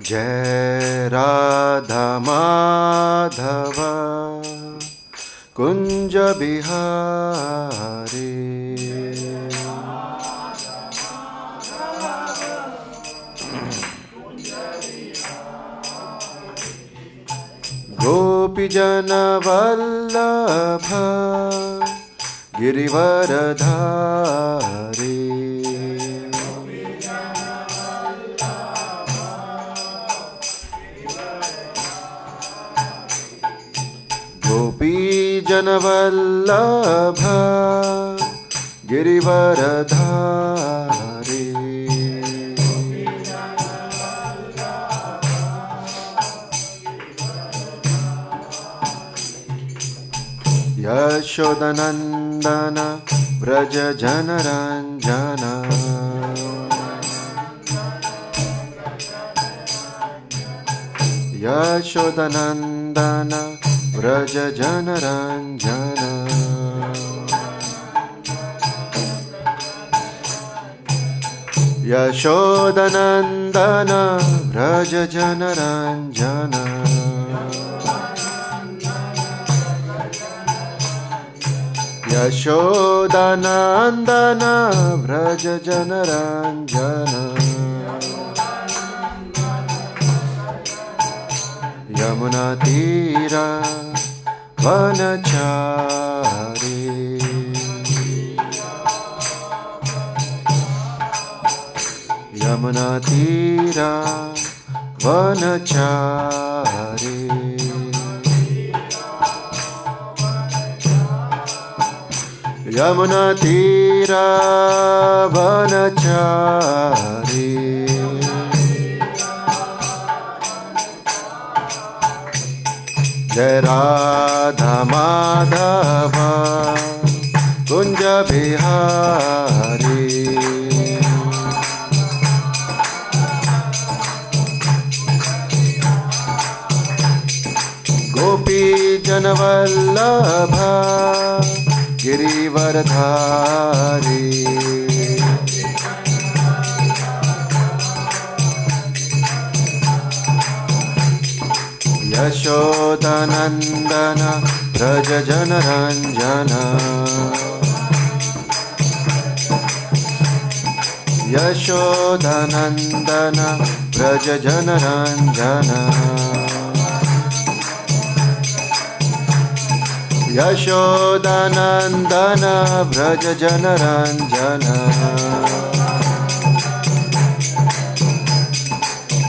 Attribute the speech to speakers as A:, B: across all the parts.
A: जय राधा माधव कुंज बिहारी। गोपी जन वल्लभ गिरिवरधारी। गोपी जन वल्लभ गिरिवरधारी। यशोदनंदन व्रज जनरंजन। यशोदनंदन व्रज जनरंजन। यशोदनंदन व्रज जनरंजन। यशोदनंदन व्रज जनरंजन। यमुना तीरा वनचारी। यमुना तीरा वनचारी। यमुना तीरा वनचारी। जय राधा माधव कुंज बिहारी। गोपी जन वल्लभ गिरिवरधारी। यशोदनंदन व्रज जनरंजन। यशोदनंदन व्रज जनरंजन। यशोदनंदन व्रज जनरंजन।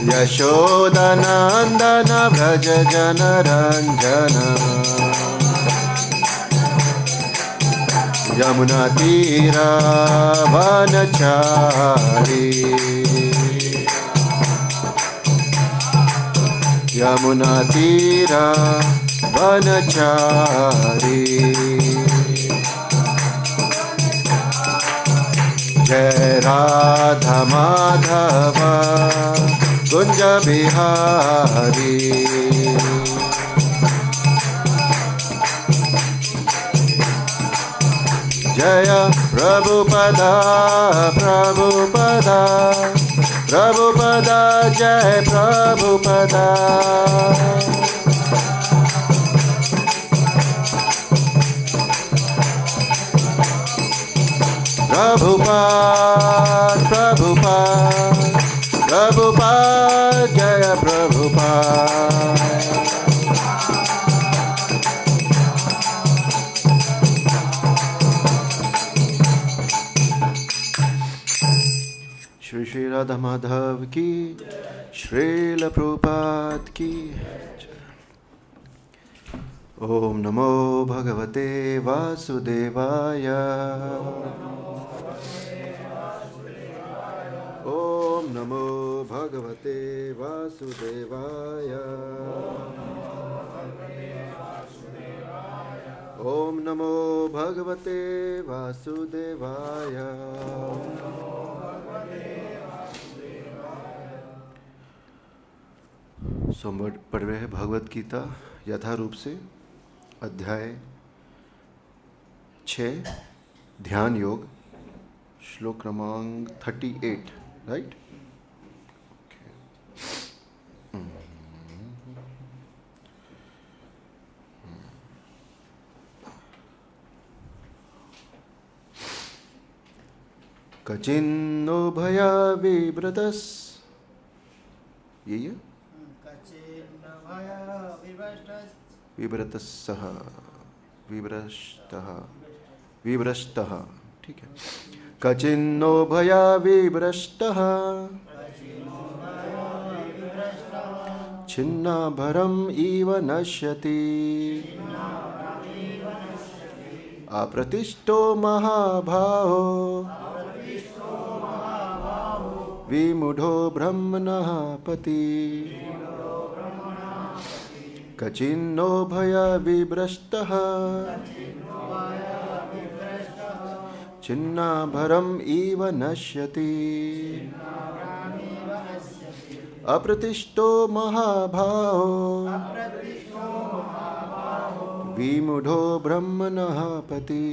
A: यशोदनंदन व्रज जनरंजन। यमुना तीरा वनचारी। यमुना तीरा वनचारी। जय राधा माधव कुंज बिहारी। जय प्रभुपदा प्रभुपदा प्रभुपदा जय प्रभुपदा। प्रभुपाद प्रभुपाद प्रभुपाद जय प्रभुपाद। श्री श्री राधा माधव की, श्रील प्रभुपाद की। ओम नमो भगवते वासुदेवाय। ओम नमो भगवते वासुदेवाय। ओम नमो भगवते वासुदेवाय। सोमवार पढ़ रहे हैं भगवत गीता यथारूप से, अध्याय 6 ध्यान योग, श्लोक क्रमांक 38, राइट। कचिन्नो भया विव्रतस्, यही है, विव्रतस्सः, विव्रष्टः, विव्रष्टः, ठीक है। कचिन्नो भया विव्रष्टः छिन्नाभरम् इव नश्यति, अप्रतिष्ठो महाभाहो विमूढो ब्रह्मणः पति। कचिन्नो भया विभ्रष्टः छिन्नाभरम् इव नश्यति, अप्रतिष्ठो महाभाहो विमूढो ब्रह्मणः पति।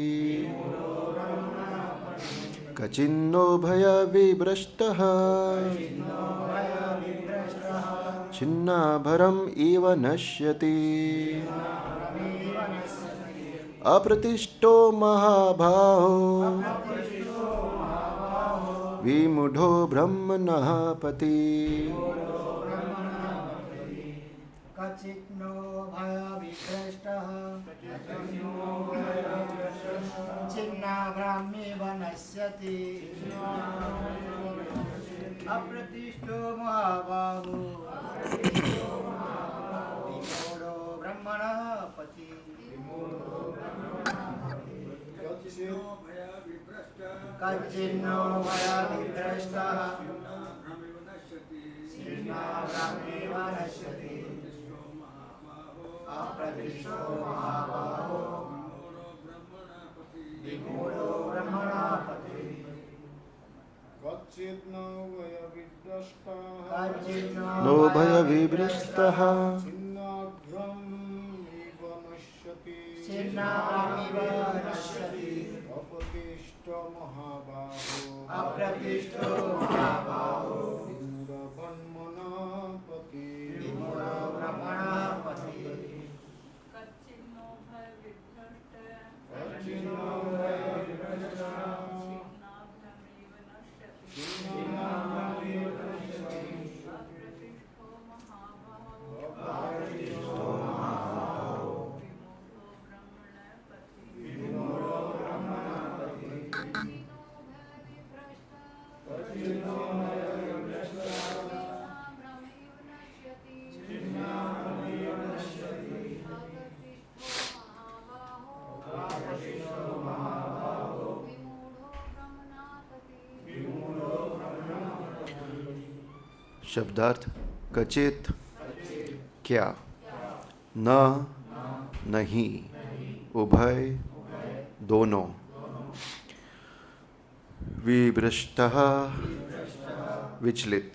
A: कचिन्नो भया विभ्रष्टः छिन्नाभरम् इव नश्यति, अप्रतिष्ठो महाभाहो विमूढो ब्रह्मणः पति।
B: कचिन्नो भया विभ्रष्टः छिन्नाभरमिव नश्यति, अप्रतिष्ठो महाबाहो विमूढो ब्रह्मणः पति। कचिन्नो भया विभ्रष्टः छिन्नाभरमिव नश्यति, अप्रतिष्ठो महाबाहो विमूढो ब्रह्मणः पति।
C: कचिन्नो भया विभ्रष्टः
A: नो भय विभ्रष्टः
C: छिन्नाभरमिव नश्यति,
B: छिन्नाभरमिव नश्यति,
C: अप्रतिष्ठो महाबाहो
B: अप्रतिष्ठो महाबाहो
C: विमूढो ब्रह्मणः पति।
B: विमूढो ब्रह्मणः पति।
D: कचिन्नो भय विभ्रष्टः
C: कचिन्नो भया विभ्रष्टः
D: छिन्नाभरमिव नश्यति,
C: छिन्नाभरमिव नश्यति,
D: अप्रतिष्ठो महाबाहो
C: अप्रतिष्ठो महाबाहो
D: विमूढो ब्रह्मणः पति।
C: विमूढो ब्रह्मणः पति। कचिन्नो भया विभ्रष्टः छिन्नाभरमिव नश्यति, अप्रतिष्ठो महाबाहो विमूढो ब्रह्मणः पति।
A: शब्दार्थ कचित क्या, न नहीं, उभय दोनों, विभ्रष्टः विचलित,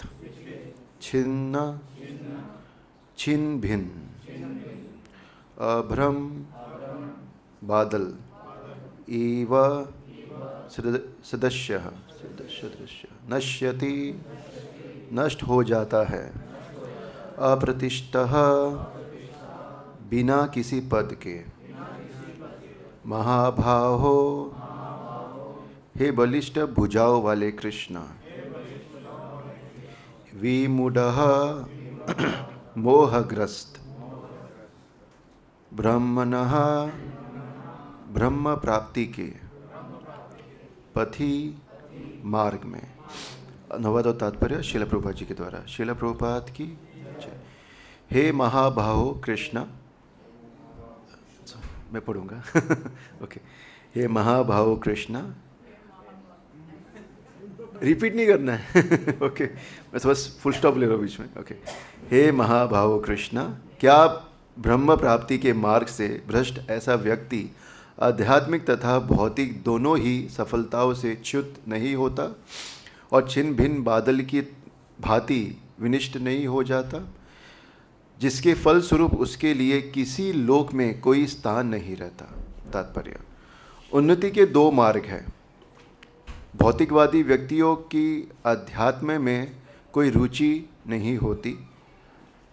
A: छिन्न छिन्न भिन्न, अभ्रम बादल, इव सदस्य नश्यति नष्ट हो जाता है, अप्रतिष्ठः बिना किसी पद के, महाभाहो हे बलिष्ठ भुजाओं वाले कृष्ण, विमूढ़ः मोहग्रस्त, ब्रह्मणः ब्रह्म प्राप्ति के, पथि मार्ग में। अनुवाद और तात्पर्य श्रील प्रभुपाद जी के द्वारा। श्रील प्रभुपाद की जय। हे महाबाहो कृष्ण, मैं पढ़ूंगा ओके। हे महाबाहो कृष्ण, रिपीट नहीं करना है ओके, मैं बस फुल स्टॉप ले रहा हूँ बीच में। ओके, हे महाबाहो कृष्ण, क्या ब्रह्म प्राप्ति के मार्ग से भ्रष्ट ऐसा व्यक्ति आध्यात्मिक तथा भौतिक दोनों ही सफलताओं से च्युत नहीं होता और छिन्न भिन्न बादल की भांति विनिष्ट नहीं हो जाता, जिसके फलस्वरूप उसके लिए किसी लोक में कोई स्थान नहीं रहता। तात्पर्य, उन्नति के दो मार्ग हैं। भौतिकवादी व्यक्तियों की अध्यात्म में कोई रुचि नहीं होती,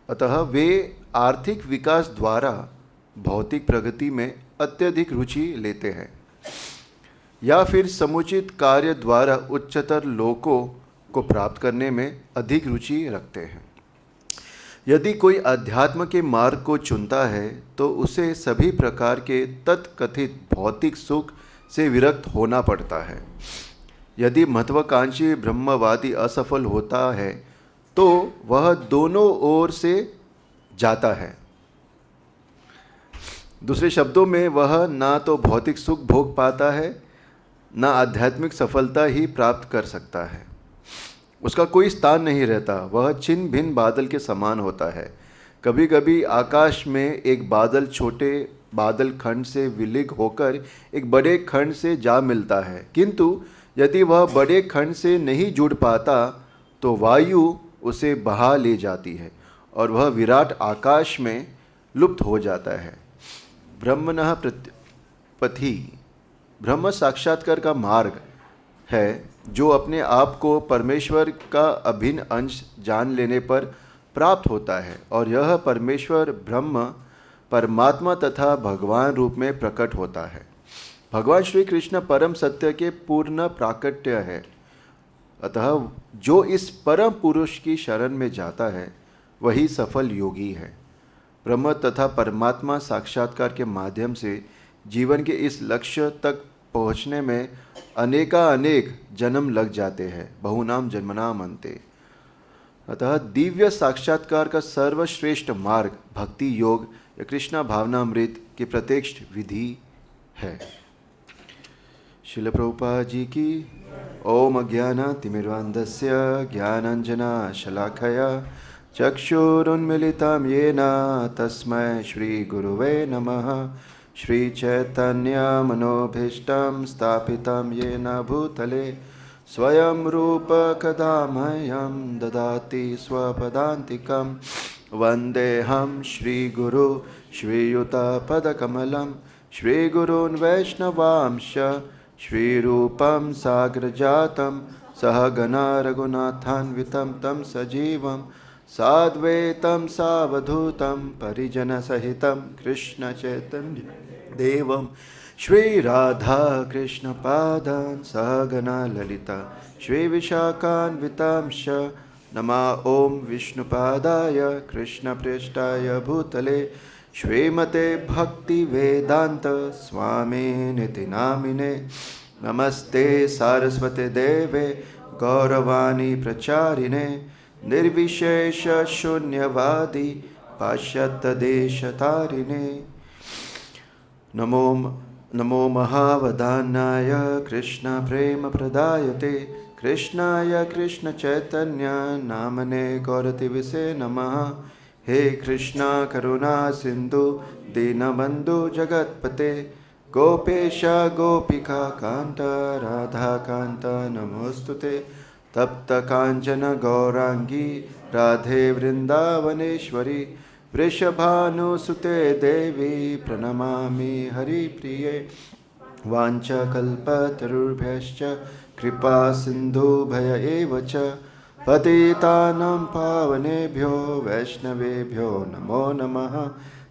A: अतः वे आर्थिक विकास द्वारा भौतिक प्रगति में अत्यधिक रुचि लेते हैं। या फिर समुचित कार्य द्वारा उच्चतर लोकों को प्राप्त करने में अधिक रुचि रखते हैं। यदि कोई अध्यात्म के मार्ग को चुनता है तो उसे सभी प्रकार के तत्कथित भौतिक सुख से विरक्त होना पड़ता है। यदि महत्वाकांक्षी ब्रह्मवादी असफल होता है तो वह दोनों ओर से जाता है। दूसरे शब्दों में, वह ना तो भौतिक सुख भोग पाता है, ना आध्यात्मिक सफलता ही प्राप्त कर सकता है। उसका कोई स्थान नहीं रहता, वह छिन्न भिन्न बादल के समान होता है। कभी कभी आकाश में एक बादल छोटे बादल खंड से विलीन होकर एक बड़े खंड से जा मिलता है, किंतु यदि वह बड़े खंड से नहीं जुड़ पाता तो वायु उसे बहा ले जाती है और वह विराट आकाश में लुप्त हो जाता है। ब्रह्मणः पथि ब्रह्म साक्षात्कार का मार्ग है जो अपने आप को परमेश्वर का अभिन्न अंश जान लेने पर प्राप्त होता है, और यह परमेश्वर ब्रह्म परमात्मा तथा भगवान रूप में प्रकट होता है। भगवान श्री कृष्ण परम सत्य के पूर्ण प्राकट्य है। अतः जो इस परम पुरुष की शरण में जाता है वही सफल योगी है। ब्रह्म तथा परमात्मा साक्षात्कार के माध्यम से जीवन के इस लक्ष्य तक पहुँचने में अनेक जन्म लग जाते हैं, बहुनाम जन्मनाम अन्ते। अतः दिव्य साक्षात्कार का सर्वश्रेष्ठ मार्ग भक्ति योग या कृष्णा भावनामृत की प्रत्यक्ष विधि है। श्रील प्रभुपाद जी की। ओम अज्ञानतिमिरान्धस्य ज्ञानाञ्जना शलाखया चक्षुरुन्मिलितं येन तस्मै श्रीगुरुवे नमः। श्रीचैतन्यमनोभीष्टं स्थापितं येन भूतले स्वयं रूप कदा मह्यं ददाति स्वपदान्तिकं। वन्देऽहं श्रीगुरु श्रीयुतपदकमलं श्रीगुरून् वैष्णवांश्च श्रीरूपं साग्रजातं सहगणा रघुनाथान्वितं तं सजीवं साद्वैतं सावधूतं परिजनसहितं कृष्णचैतन्यदेवं श्रीराधाकृष्णपादान् सहगणा ललिता श्रीविशाखान्वितांश्च नमः। ॐ विष्णुपादाय कृष्णप्रेष्ठाय भूतले श्रीमते भक्तिवेदान्त स्वामिनिति नामिने। नमस्ते सारस्वते देवे गौरवाणी प्रचारिणे निर्विशेष शून्यवादी पाश्चात्यदेशतारिणे। नमो महावदान्याय कृष्ण प्रेम प्रदायते कृष्णाय कृष्ण चैतन्य नामने गौरतिविसे नमः। हे कृष्णा करुणा सिंधु दीनबंधु जगतपते गोपेश गोपिका कांत राधा कांत नमोस्तुते। तप्त कांचन गौरांगी राधे वृंदावनेश्वरी वृषभानुसुते देवी प्रणमामि हरिप्रिये। वाञ्छाकल्पतरुभ्यश्च कृपा सिन्धुभय एव च पतितानां पावनेभ्यो वैष्णवेभ्यो नमो नमः।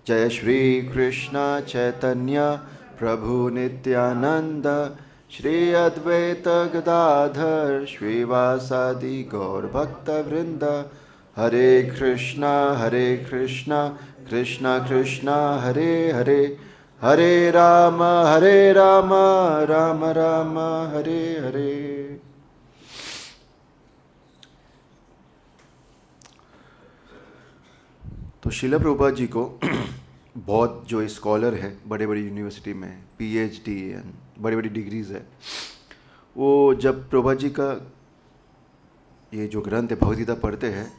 A: जय श्री कृष्ण चैतन्य प्रभु नित्यानंद श्री अद्वैत गदाधर श्रीवासादि गौर भक्त वृंद। हरे कृष्णा कृष्णा कृष्णा हरे हरे हरे राम राम राम हरे हरे। तो श्रील प्रभुपाद जी को बहुत जो स्कॉलर है बड़े बड़ी यूनिवर्सिटी में PhD एंड बड़ी बड़ी डिग्रीज है, वो जब प्रभुपाद जी का ये जो ग्रंथ है भगवद्गीता पढ़ते हैं,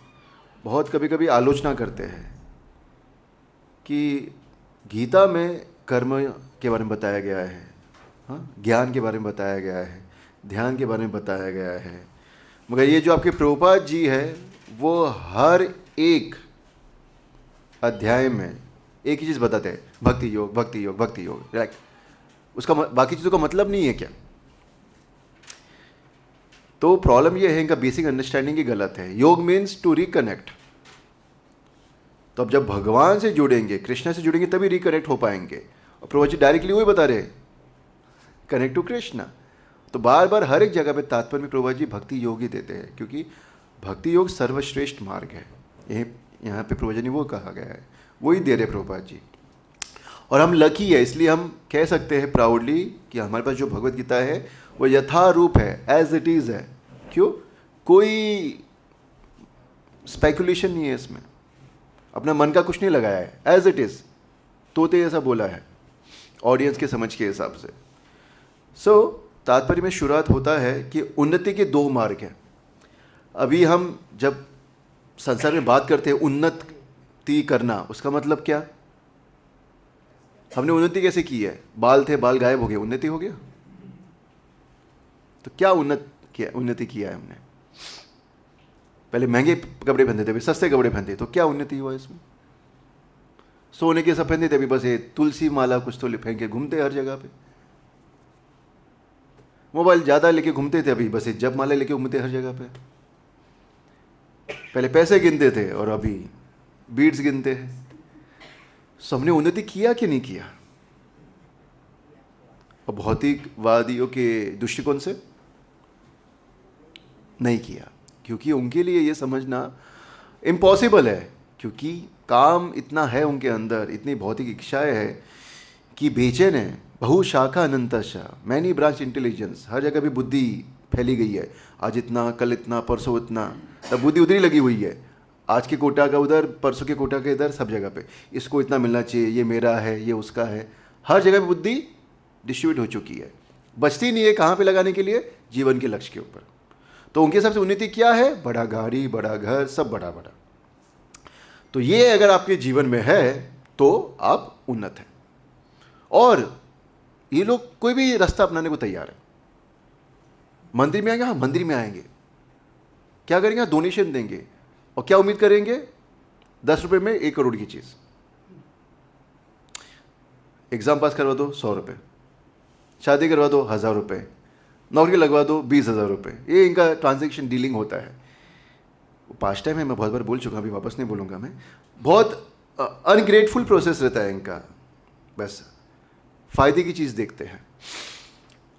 A: बहुत कभी कभी आलोचना करते हैं कि गीता में कर्म के बारे में बताया गया है, हाँ, ज्ञान के बारे में बताया गया है, ध्यान के बारे में बताया गया है, मगर ये जो आपके प्रभुपाद जी है वो हर एक अध्याय में एक ही चीज़ बताते हैं, भक्ति योग भक्ति योग भक्ति योग। राइट, उसका बाकी चीज़ों का मतलब नहीं है क्या? तो प्रॉब्लम ये है, इनका बेसिक अंडरस्टैंडिंग ही गलत है। योग मीन्स टू रिकनेक्ट। तो अब जब भगवान से जुड़ेंगे, कृष्ण से जुड़ेंगे, तभी रिकनेक्ट हो पाएंगे। और प्रभु जी डायरेक्टली वही बता रहे, कनेक्ट टू कृष्ण। तो बार बार हर एक जगह पे तात्पर्य में प्रभुपाद जी भक्ति योग ही देते हैं, क्योंकि भक्ति योग सर्वश्रेष्ठ मार्ग है। यही यहाँ पे प्रभुपाद जी ने वो कहा गया है, वही दे रहे प्रभुपाद जी। और हम लकी है, इसलिए हम कह सकते हैं प्राउडली कि हमारे पास जो भगवत गीता है वो यथारूप है, एज इट इज़ है। क्यों? कोई स्पेकुलेशन नहीं है इसमें, अपना मन का कुछ नहीं लगाया है, एज इट इज़। तोते ऐसा बोला है ऑडियंस के समझ के हिसाब से। सो तात्पर्य में शुरुआत होता है कि उन्नति के दो मार्ग हैं। अभी हम जब संसार में बात करते हैं उन्नति करना, उसका मतलब क्या? हमने उन्नति कैसे की है? बाल थे, बाल गायब हो गए, उन्नति हो गया? तो क्या उन्नति किया है हमने? पहले महंगे कपड़े पहनते थे, अभी सस्ते कपड़े पहनते, तो क्या उन्नति हुआ इसमें? सोने के सब पहनते थे, अभी बस ये तुलसी माला कुछ तो फेंक के घूमते हर जगह पे। मोबाइल ज़्यादा लेके घूमते थे, अभी बस ये जप माला लेके घूमते हर जगह पे। पहले पैसे गिनते थे और अभी बीड्स गिनते हैं। सो हमने उन्नति किया कि नहीं किया? और भौतिकवादियों के दृष्टिकोण से नहीं किया, क्योंकि उनके लिए ये समझना इम्पॉसिबल है, क्योंकि काम इतना है उनके अंदर, इतनी भौतिक इच्छाएं है कि बेचैन है। बहुशाखा अनंतशा, मैनी ब्रांच इंटेलिजेंस, हर जगह भी बुद्धि फैली गई है। आज इतना, कल इतना, परसों इतना, तब बुद्धि उधर ही लगी हुई है। आज के कोटा का उधर, परसों के कोटा के इधर, सब जगह पे इसको इतना मिलना चाहिए, ये मेरा है, ये उसका है। हर जगह पे बुद्धि डिस्ट्रीब्यूट हो चुकी है, बचती नहीं है कहाँ पे लगाने के लिए? जीवन के लक्ष्य के ऊपर। तो उनके हिसाब से उन्नति क्या है? बड़ा गाड़ी, बड़ा घर, सब बड़ा बड़ा। तो ये अगर आपके जीवन में है तो आप उन्नत हैं। और ये लोग कोई भी रास्ता अपनाने को तैयार है। मंदिर में आएंगे, हाँ मंदिर में आएंगे, क्या करेंगे? डोनेशन देंगे, और क्या उम्मीद करेंगे? 10 रुपये में 1 करोड़ की चीज़। एग्ज़ाम पास करवा दो 100 रुपये, शादी करवा दो 1000 रुपये, नौकरी लगवा दो 20,000 रुपये। ये इनका ट्रांजैक्शन डीलिंग होता है। पास्ट टाइम है, मैं बहुत बार बोल चुका, अभी वापस नहीं बोलूँगा मैं। बहुत अनग्रेटफुल प्रोसेस रहता है इनका, बस फ़ायदे की चीज़ देखते हैं।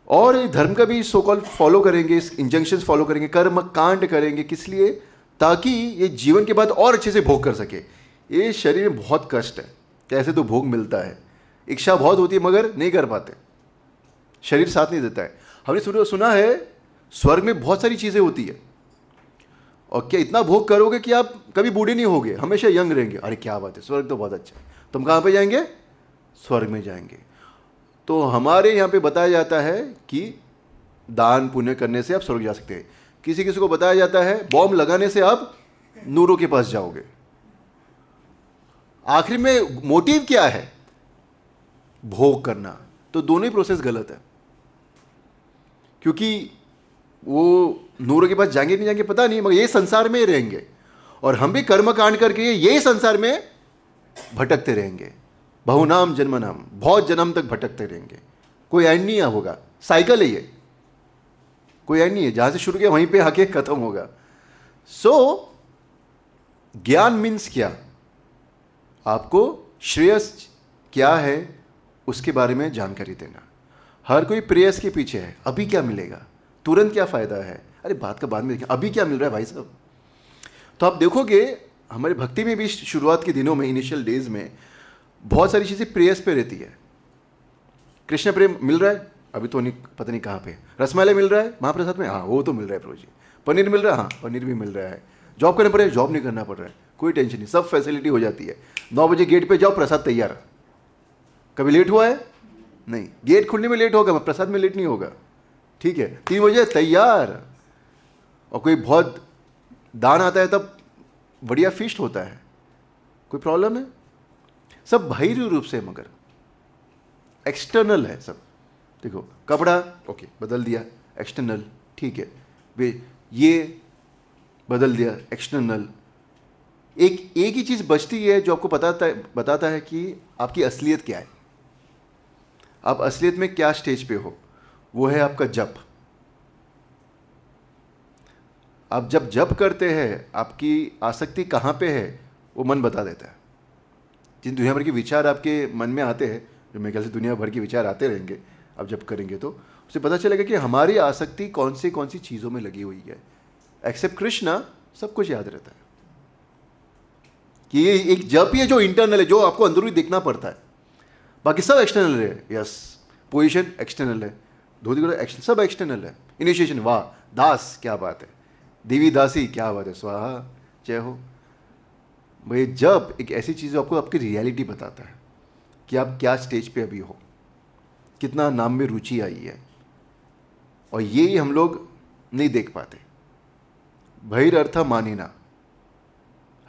A: और धर्म का भी सो कॉल फॉलो करेंगे, इंजंक्शंस फॉलो करेंगे, कर्म कांड करेंगे, किस लिए? ताकि ये जीवन के बाद और अच्छे से भोग कर सके। ये शरीर में बहुत कष्ट है, कैसे तो भोग मिलता है, इच्छा बहुत होती है मगर नहीं कर पाते, शरीर साथ नहीं देता है। हमने सुना है स्वर्ग में बहुत सारी चीज़ें होती है, और क्या इतना भोग करोगे कि आप कभी बूढ़े नहीं होगे, हमेशा यंग रहेंगे। अरे क्या बात है, स्वर्ग तो बहुत अच्छा है। तुम कहाँ पे जाएंगे? स्वर्ग में जाएंगे। तो हमारे यहाँ पे बताया जाता है कि दान पुण्य करने से आप स्वर्ग जा सकते हैं। किसी किसी को बताया जाता है बॉम्ब लगाने से आप नूरों के पास जाओगे। आखिर में मोटिव क्या है? भोग करना। तो दोनों ही प्रोसेस गलत है, क्योंकि वो नूरों के पास जाएंगे नहीं जाएंगे पता नहीं, मगर ये संसार में ही रहेंगे, और हम भी कर्म कांड करके यही संसार में भटकते रहेंगे। बहुनाम जन्म नाम, बहुत जन्म तक भटकते रहेंगे, कोई एंड नहीं होगा। साइकिल है ये, कोई एंड नहीं है, जहां से शुरू किया वहीं पे आके खत्म होगा। सो ज्ञान मीन्स क्या? आपको श्रेयस क्या है उसके बारे में जानकारी देना। हर कोई प्रेयस के पीछे है, अभी क्या मिलेगा, तुरंत क्या फ़ायदा है, अरे बात का बाद में देखें, अभी क्या मिल रहा है भाई साहब। तो आप देखोगे हमारे भक्ति में भी शुरुआत के दिनों में, इनिशियल डेज में, बहुत सारी चीज़ें प्रेयस पे रहती है। कृष्ण प्रेम मिल रहा है, अभी तो नहीं, पता नहीं कहाँ पे। रसमलाई मिल रहा है महाप्रसाद में, हाँ वो तो मिल रहा है प्रभु जी। पनीर मिल रहा है, हाँ पनीर भी मिल रहा है। जॉब करना पड़ रहा है, जॉब नहीं करना पड़ रहा है, कोई टेंशन नहीं, सब फैसिलिटी हो जाती है। 9 बजे गेट पे जाओ, प्रसाद तैयार। कभी लेट हुआ है? नहीं। गेट खुलने में लेट होगा, प्रसाद में लेट नहीं होगा, ठीक है। 3 बजे तैयार। और कोई बहुत दान आता है तब बढ़िया फीस्ट होता है, कोई प्रॉब्लम है? सब बाहरी रूप से, मगर एक्सटर्नल है सब। देखो कपड़ा ओके बदल दिया, एक्सटर्नल, ठीक है। वे ये बदल दिया, एक्सटर्नल। एक ही चीज़ बचती है जो आपको बताता है कि आपकी असलियत क्या है, आप असलियत में क्या स्टेज पे हो। वो है आपका जप। आप जब जप करते हैं, आपकी आसक्ति कहाँ पे है वो मन बता देता है। जिन दुनिया भर के विचार आपके मन में आते हैं, जो मेरे ख्याल से दुनिया भर के विचार आते रहेंगे आप जब करेंगे, तो उसे पता चलेगा कि हमारी आसक्ति कौन सी चीज़ों में लगी हुई है। एक्सेप्ट कृष्णा सब कुछ याद रहता है कि ये एक जप ही है जो इंटरनल है, जो आपको अंदरूनी देखना पड़ता है, बाकी सब एक्सटर्नल है। यस, पोजीशन एक्सटर्नल है, धोती कुर्ता एक्शन सब एक्सटर्नल है। इनिशिएशन, वाह दास क्या बात है, देवी दासी क्या बात है, स्वाहा जय हो। भाई जब एक ऐसी चीज़ आपको आपकी रियलिटी बताता है कि आप क्या स्टेज पे अभी हो, कितना नाम में रुचि आई है, और ये हम लोग नहीं देख पाते। बहिरर्थ मानिना,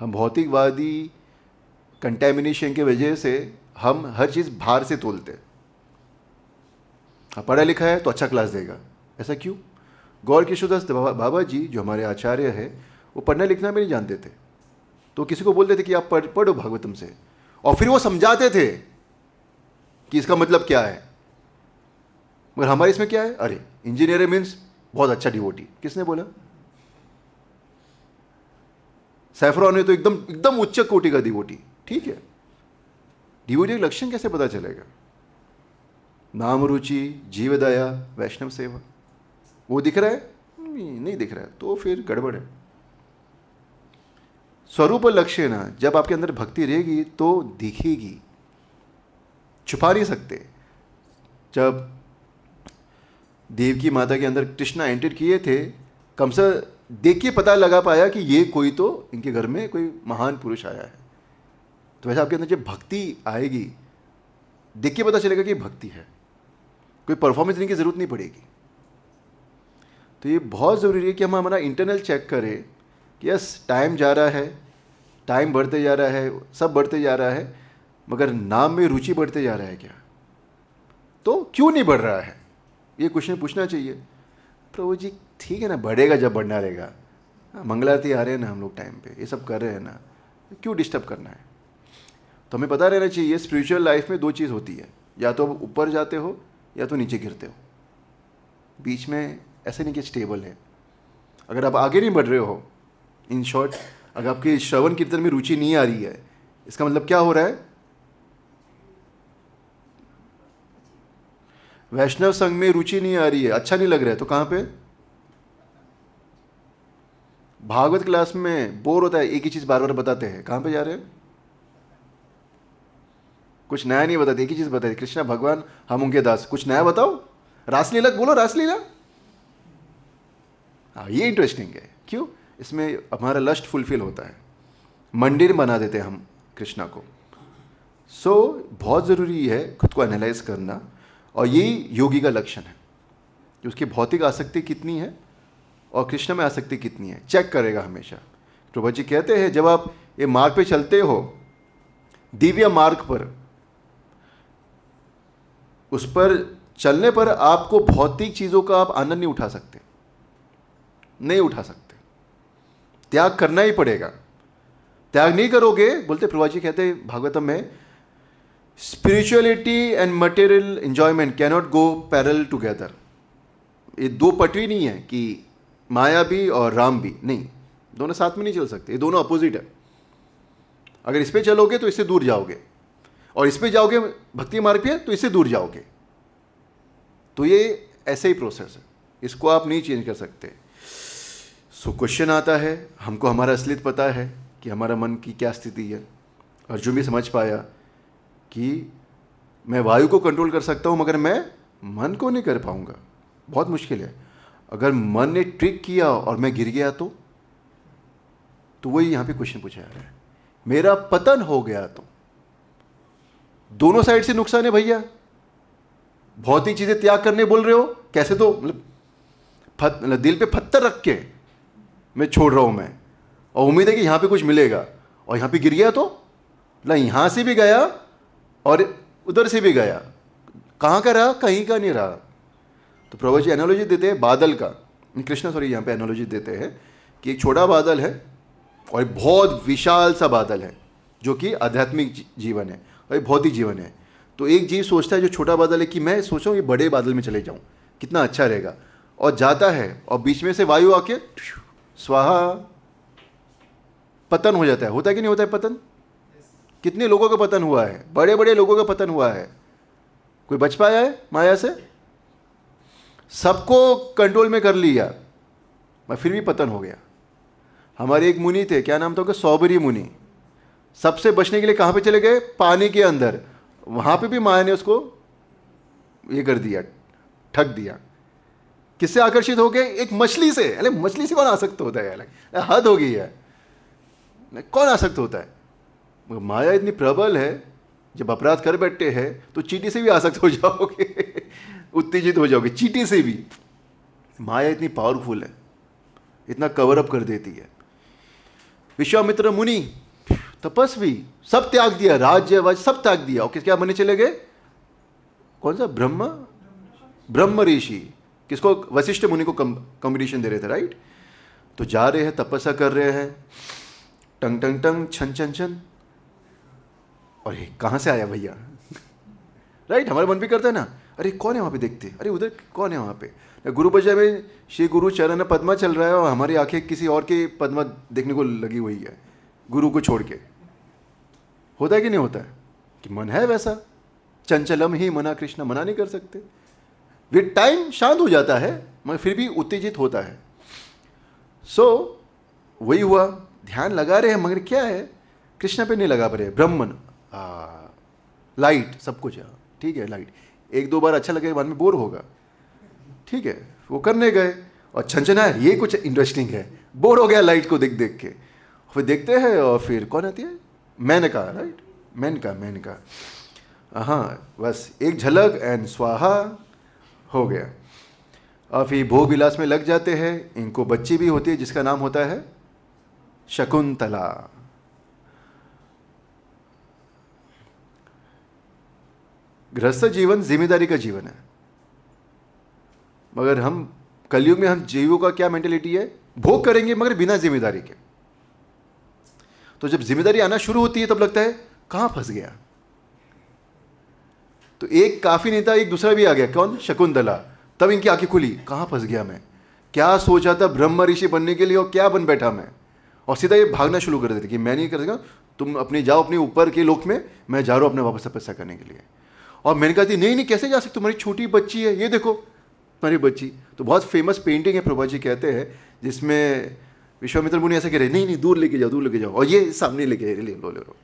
A: हम भौतिकवादी कंटेमिनेशन की वजह से हम हर चीज़ बाहर से तोलते हैं। हाँ, पढ़ा लिखा है तो अच्छा क्लास देगा, ऐसा क्यों? गौर किशोरदास बाबा जी जो हमारे आचार्य है, वो पढ़ना लिखना भी नहीं जानते थे, तो किसी को बोलते थे कि आप पढ़ो भागवतम से, और फिर वो समझाते थे कि इसका मतलब क्या है। मगर हमारे इसमें क्या है, अरे इंजीनियर मीन्स बहुत अच्छा डिवोटी, किसने बोला? सैफरॉन है तो एकदम उच्च कोटि का डिवोटी, ठीक है। डिवोटी का लक्षण कैसे पता चलेगा? नाम रुचि, जीव दया, वैष्णव सेवा, वो दिख रहा है? नहीं दिख रहा है, तो फिर गड़बड़ है। स्वरूप लक्ष्य ना, जब आपके अंदर भक्ति रहेगी तो दिखेगी, छुपा नहीं सकते। जब देवकी माता के अंदर कृष्णा एंटर किए थे, कम से देख के पता लगा पाया कि ये कोई तो इनके घर में कोई महान पुरुष आया है। तो वैसे आपके अंदर जब भक्ति आएगी, देख के पता चलेगा कि भक्ति है, कोई परफॉर्मेंस देने की ज़रूरत नहीं पड़ेगी। तो ये बहुत ज़रूरी है कि हम हमारा इंटरनल चेक करें कि यस टाइम जा रहा है, टाइम बढ़ते जा रहा है, सब बढ़ते जा रहा है, मगर नाम में रुचि बढ़ते जा रहा है क्या? तो क्यों नहीं बढ़ रहा है? ये क्वेश्चन पूछना चाहिए। प्रभु जी ठीक है ना, बढ़ेगा जब बढ़ना रहेगा। मंगलारती आ रहे हैं ना हम लोग टाइम पे, ये सब कर रहे हैं ना, क्यों डिस्टर्ब करना है? तो हमें पता रहना चाहिए स्पिरिचुअल लाइफ में दो चीज़ होती है, या तो आप ऊपर जाते हो या तो नीचे गिरते हो। बीच में ऐसे नहीं कि स्टेबल है। अगर आप आगे नहीं बढ़ रहे हो, इन शॉर्ट अगर आपकी श्रवण कीर्तन में रुचि नहीं आ रही है, इसका मतलब क्या हो रहा है? वैष्णव संघ में रुचि नहीं आ रही है, अच्छा नहीं लग रहा है, तो कहाँ पे? भागवत क्लास में बोर होता है, एक ही चीज़ बार बार बताते हैं, कहाँ पे जा रहे हैं? कुछ नया नहीं बताते, एक ही चीज़ बताते, कृष्णा भगवान हम उनके दास, कुछ नया बताओ। रासलीला बोलो, रासलीला। हाँ, ये इंटरेस्टिंग है। क्यों? इसमें हमारा लस्ट फुलफिल होता है, मंदिर बना देते हैं हम कृष्णा को। बहुत ज़रूरी है खुद को एनालाइज करना, और यही योगी का लक्षण है कि उसकी भौतिक आसक्ति कितनी है और कृष्ण में आसक्ति कितनी है, चेक करेगा हमेशा। प्रभु जी कहते हैं जब आप ये मार्ग पे चलते हो, दिव्य मार्ग पर, उस पर चलने पर आपको भौतिक चीज़ों का आप आनंद नहीं उठा सकते, नहीं उठा सकते, त्याग करना ही पड़ेगा। त्याग नहीं करोगे, बोलते प्रभु जी कहते हैं भागवतम में, spirituality and material enjoyment cannot go parallel together. ये दो पटरी नहीं है कि माया भी और राम भी, नहीं, दोनों साथ में नहीं चल सकते, ये दोनों अपोजिट है। अगर इस पे चलोगे तो इससे दूर जाओगे, और इस पे जाओगे भक्ति मार्ग पे तो इससे दूर जाओगे। तो ये ऐसे ही प्रोसेस है, इसको आप नहीं चेंज कर सकते। सो क्वेश्चन आता है, हमको हमारा असलियत पता है कि हमारा मन की क्या स्थिति है। अर्जुन भी समझ पाया कि मैं वायु को कंट्रोल कर सकता हूँ, मगर मैं मन को नहीं कर पाऊँगा, बहुत मुश्किल है। अगर मन ने ट्रिक किया और मैं गिर गया तो वही यहाँ पे क्वेश्चन पूछा जा रहा है, मेरा पतन हो गया तो। दोनों साइड से नुकसान है भैया। भौतिक चीज़ें त्याग करने बोल रहे हो, कैसे? तो मतलब दिल पे पत्थर रख के मैं छोड़ रहा हूँ मैं, और उम्मीद है कि यहाँ पे कुछ मिलेगा, और यहाँ पे गिर गया तो ना, यहाँ से भी गया और उधर से भी गया, कहाँ का रहा? कहीं का नहीं रहा। तो प्रभु जी एनालॉजी देते हैं बादल का, कृष्ण यहाँ पे एनालॉजी देते हैं कि एक छोटा बादल है और एक बहुत विशाल सा बादल है जो कि आध्यात्मिक जीवन है और एक भौतिक जीवन है। तो एक जीव सोचता है जो छोटा बादल है कि मैं सोच रहा हूँ ये बड़े बादल में चले जाऊँ, कितना अच्छा रहेगा, और जाता है और बीच में से वायु आके स्वाहा, पतन हो जाता है। होता है कि नहीं होता है पतन? कितने लोगों का पतन हुआ है, बड़े बड़े लोगों का पतन हुआ है। कोई बच पाया है माया से? सबको कंट्रोल में कर लिया, मैं फिर भी पतन हो गया। हमारे एक मुनि थे, क्या नाम था उनका, सौबरी मुनि। सबसे बचने के लिए कहाँ पे चले गए, पानी के अंदर। वहाँ पे भी माया ने उसको ये कर दिया, ठग दिया। किससे आकर्षित हो गए, एक मछली से। अरे मछली से कौन आसक्त होता है, यार हद हो गई है, कौन आसक्त होता है। माया इतनी प्रबल है, जब अपराध कर बैठते हैं तो चींटी से भी आसक्त हो जाओगे उत्तेजित हो जाओगे, चींटी से भी। माया इतनी पावरफुल है, इतना कवर अप कर देती है। विश्वामित्र मुनि तपस्वी, सब त्याग दिया, राज्य वज सब त्याग दिया, और क्या बनने चले गए, कौन सा, ब्रह्म ऋषि। किसको, वशिष्ठ मुनि को कॉम्पिटिशन दे रहे थे, राइट। तो जा रहे हैं, तपस्या कर रहे हैं, टंग टंग टंग, छन छन छन, और ये कहाँ से आया भैया राइट। हमारा मन भी करता है ना, अरे कौन है वहाँ पे, देखते, अरे उधर कौन है वहाँ पे। गुरु बजा में श्री गुरु चरण पद्मा चल रहा है और हमारी आंखें किसी और के पद्मा देखने को लगी हुई है, गुरु को छोड़ के। होता है कि नहीं होता है, कि मन है वैसा, चंचलम ही मना, कृष्ण मना नहीं कर सकते। विद टाइम शांत हो जाता है, मगर फिर भी उत्तेजित होता है। सो वही हुआ, ध्यान लगा रहे हैं, मगर क्या है, कृष्ण पे नहीं लगा पा रहे। ब्रह्मन, लाइट, सब कुछ है, ठीक है, लाइट। एक दो बार अच्छा लगेगा, बाद में बोर होगा, ठीक है। वो करने गए और छनछना है, ये कुछ इंटरेस्टिंग है, बोर हो गया लाइट को देख देख के। फिर देखते हैं, और फिर कौन आती है, मेनका, राइट, मेनका। हाँ, बस एक झलक एंड स्वाहा हो गया। और फिर भोग विलास में लग जाते हैं। इनको बच्ची भी होती है जिसका नाम होता है शकुंतला। गृहस्थ जीवन जिम्मेदारी का जीवन है, मगर हम कलयुग में, हम जीवों का क्या मेंटेलिटी है, भोग करेंगे मगर बिना जिम्मेदारी के। तो जब जिम्मेदारी आना शुरू होती है तब लगता है कहां फंस गया। तो एक काफी नहीं था, एक दूसरा भी आ गया, कौन, शकुंतला। तब इनकी आंखें खुली, कहां फंस गया मैं, क्या सोचा था ब्रह्म ऋषि बनने के लिए और क्या बन बैठा मैं। और सीधा ये भागना शुरू कर देते कि मैं नहीं करेगा, तुम अपने जाओ अपने ऊपर के लोक में, मैं जा रहा हूं अपने वापस तपस्या करने के लिए। और मैंने कहा थी नहीं कैसे जा सकते, तुम्हारी छोटी बच्ची है, ये देखो तुम्हारी बच्ची। तो बहुत फेमस पेंटिंग है, प्रभा जी कहते हैं, जिसमें विश्वामित्र मुनि ऐसा कह रहे, नहीं दूर लेके जाओ, और ये सामने लेके लो,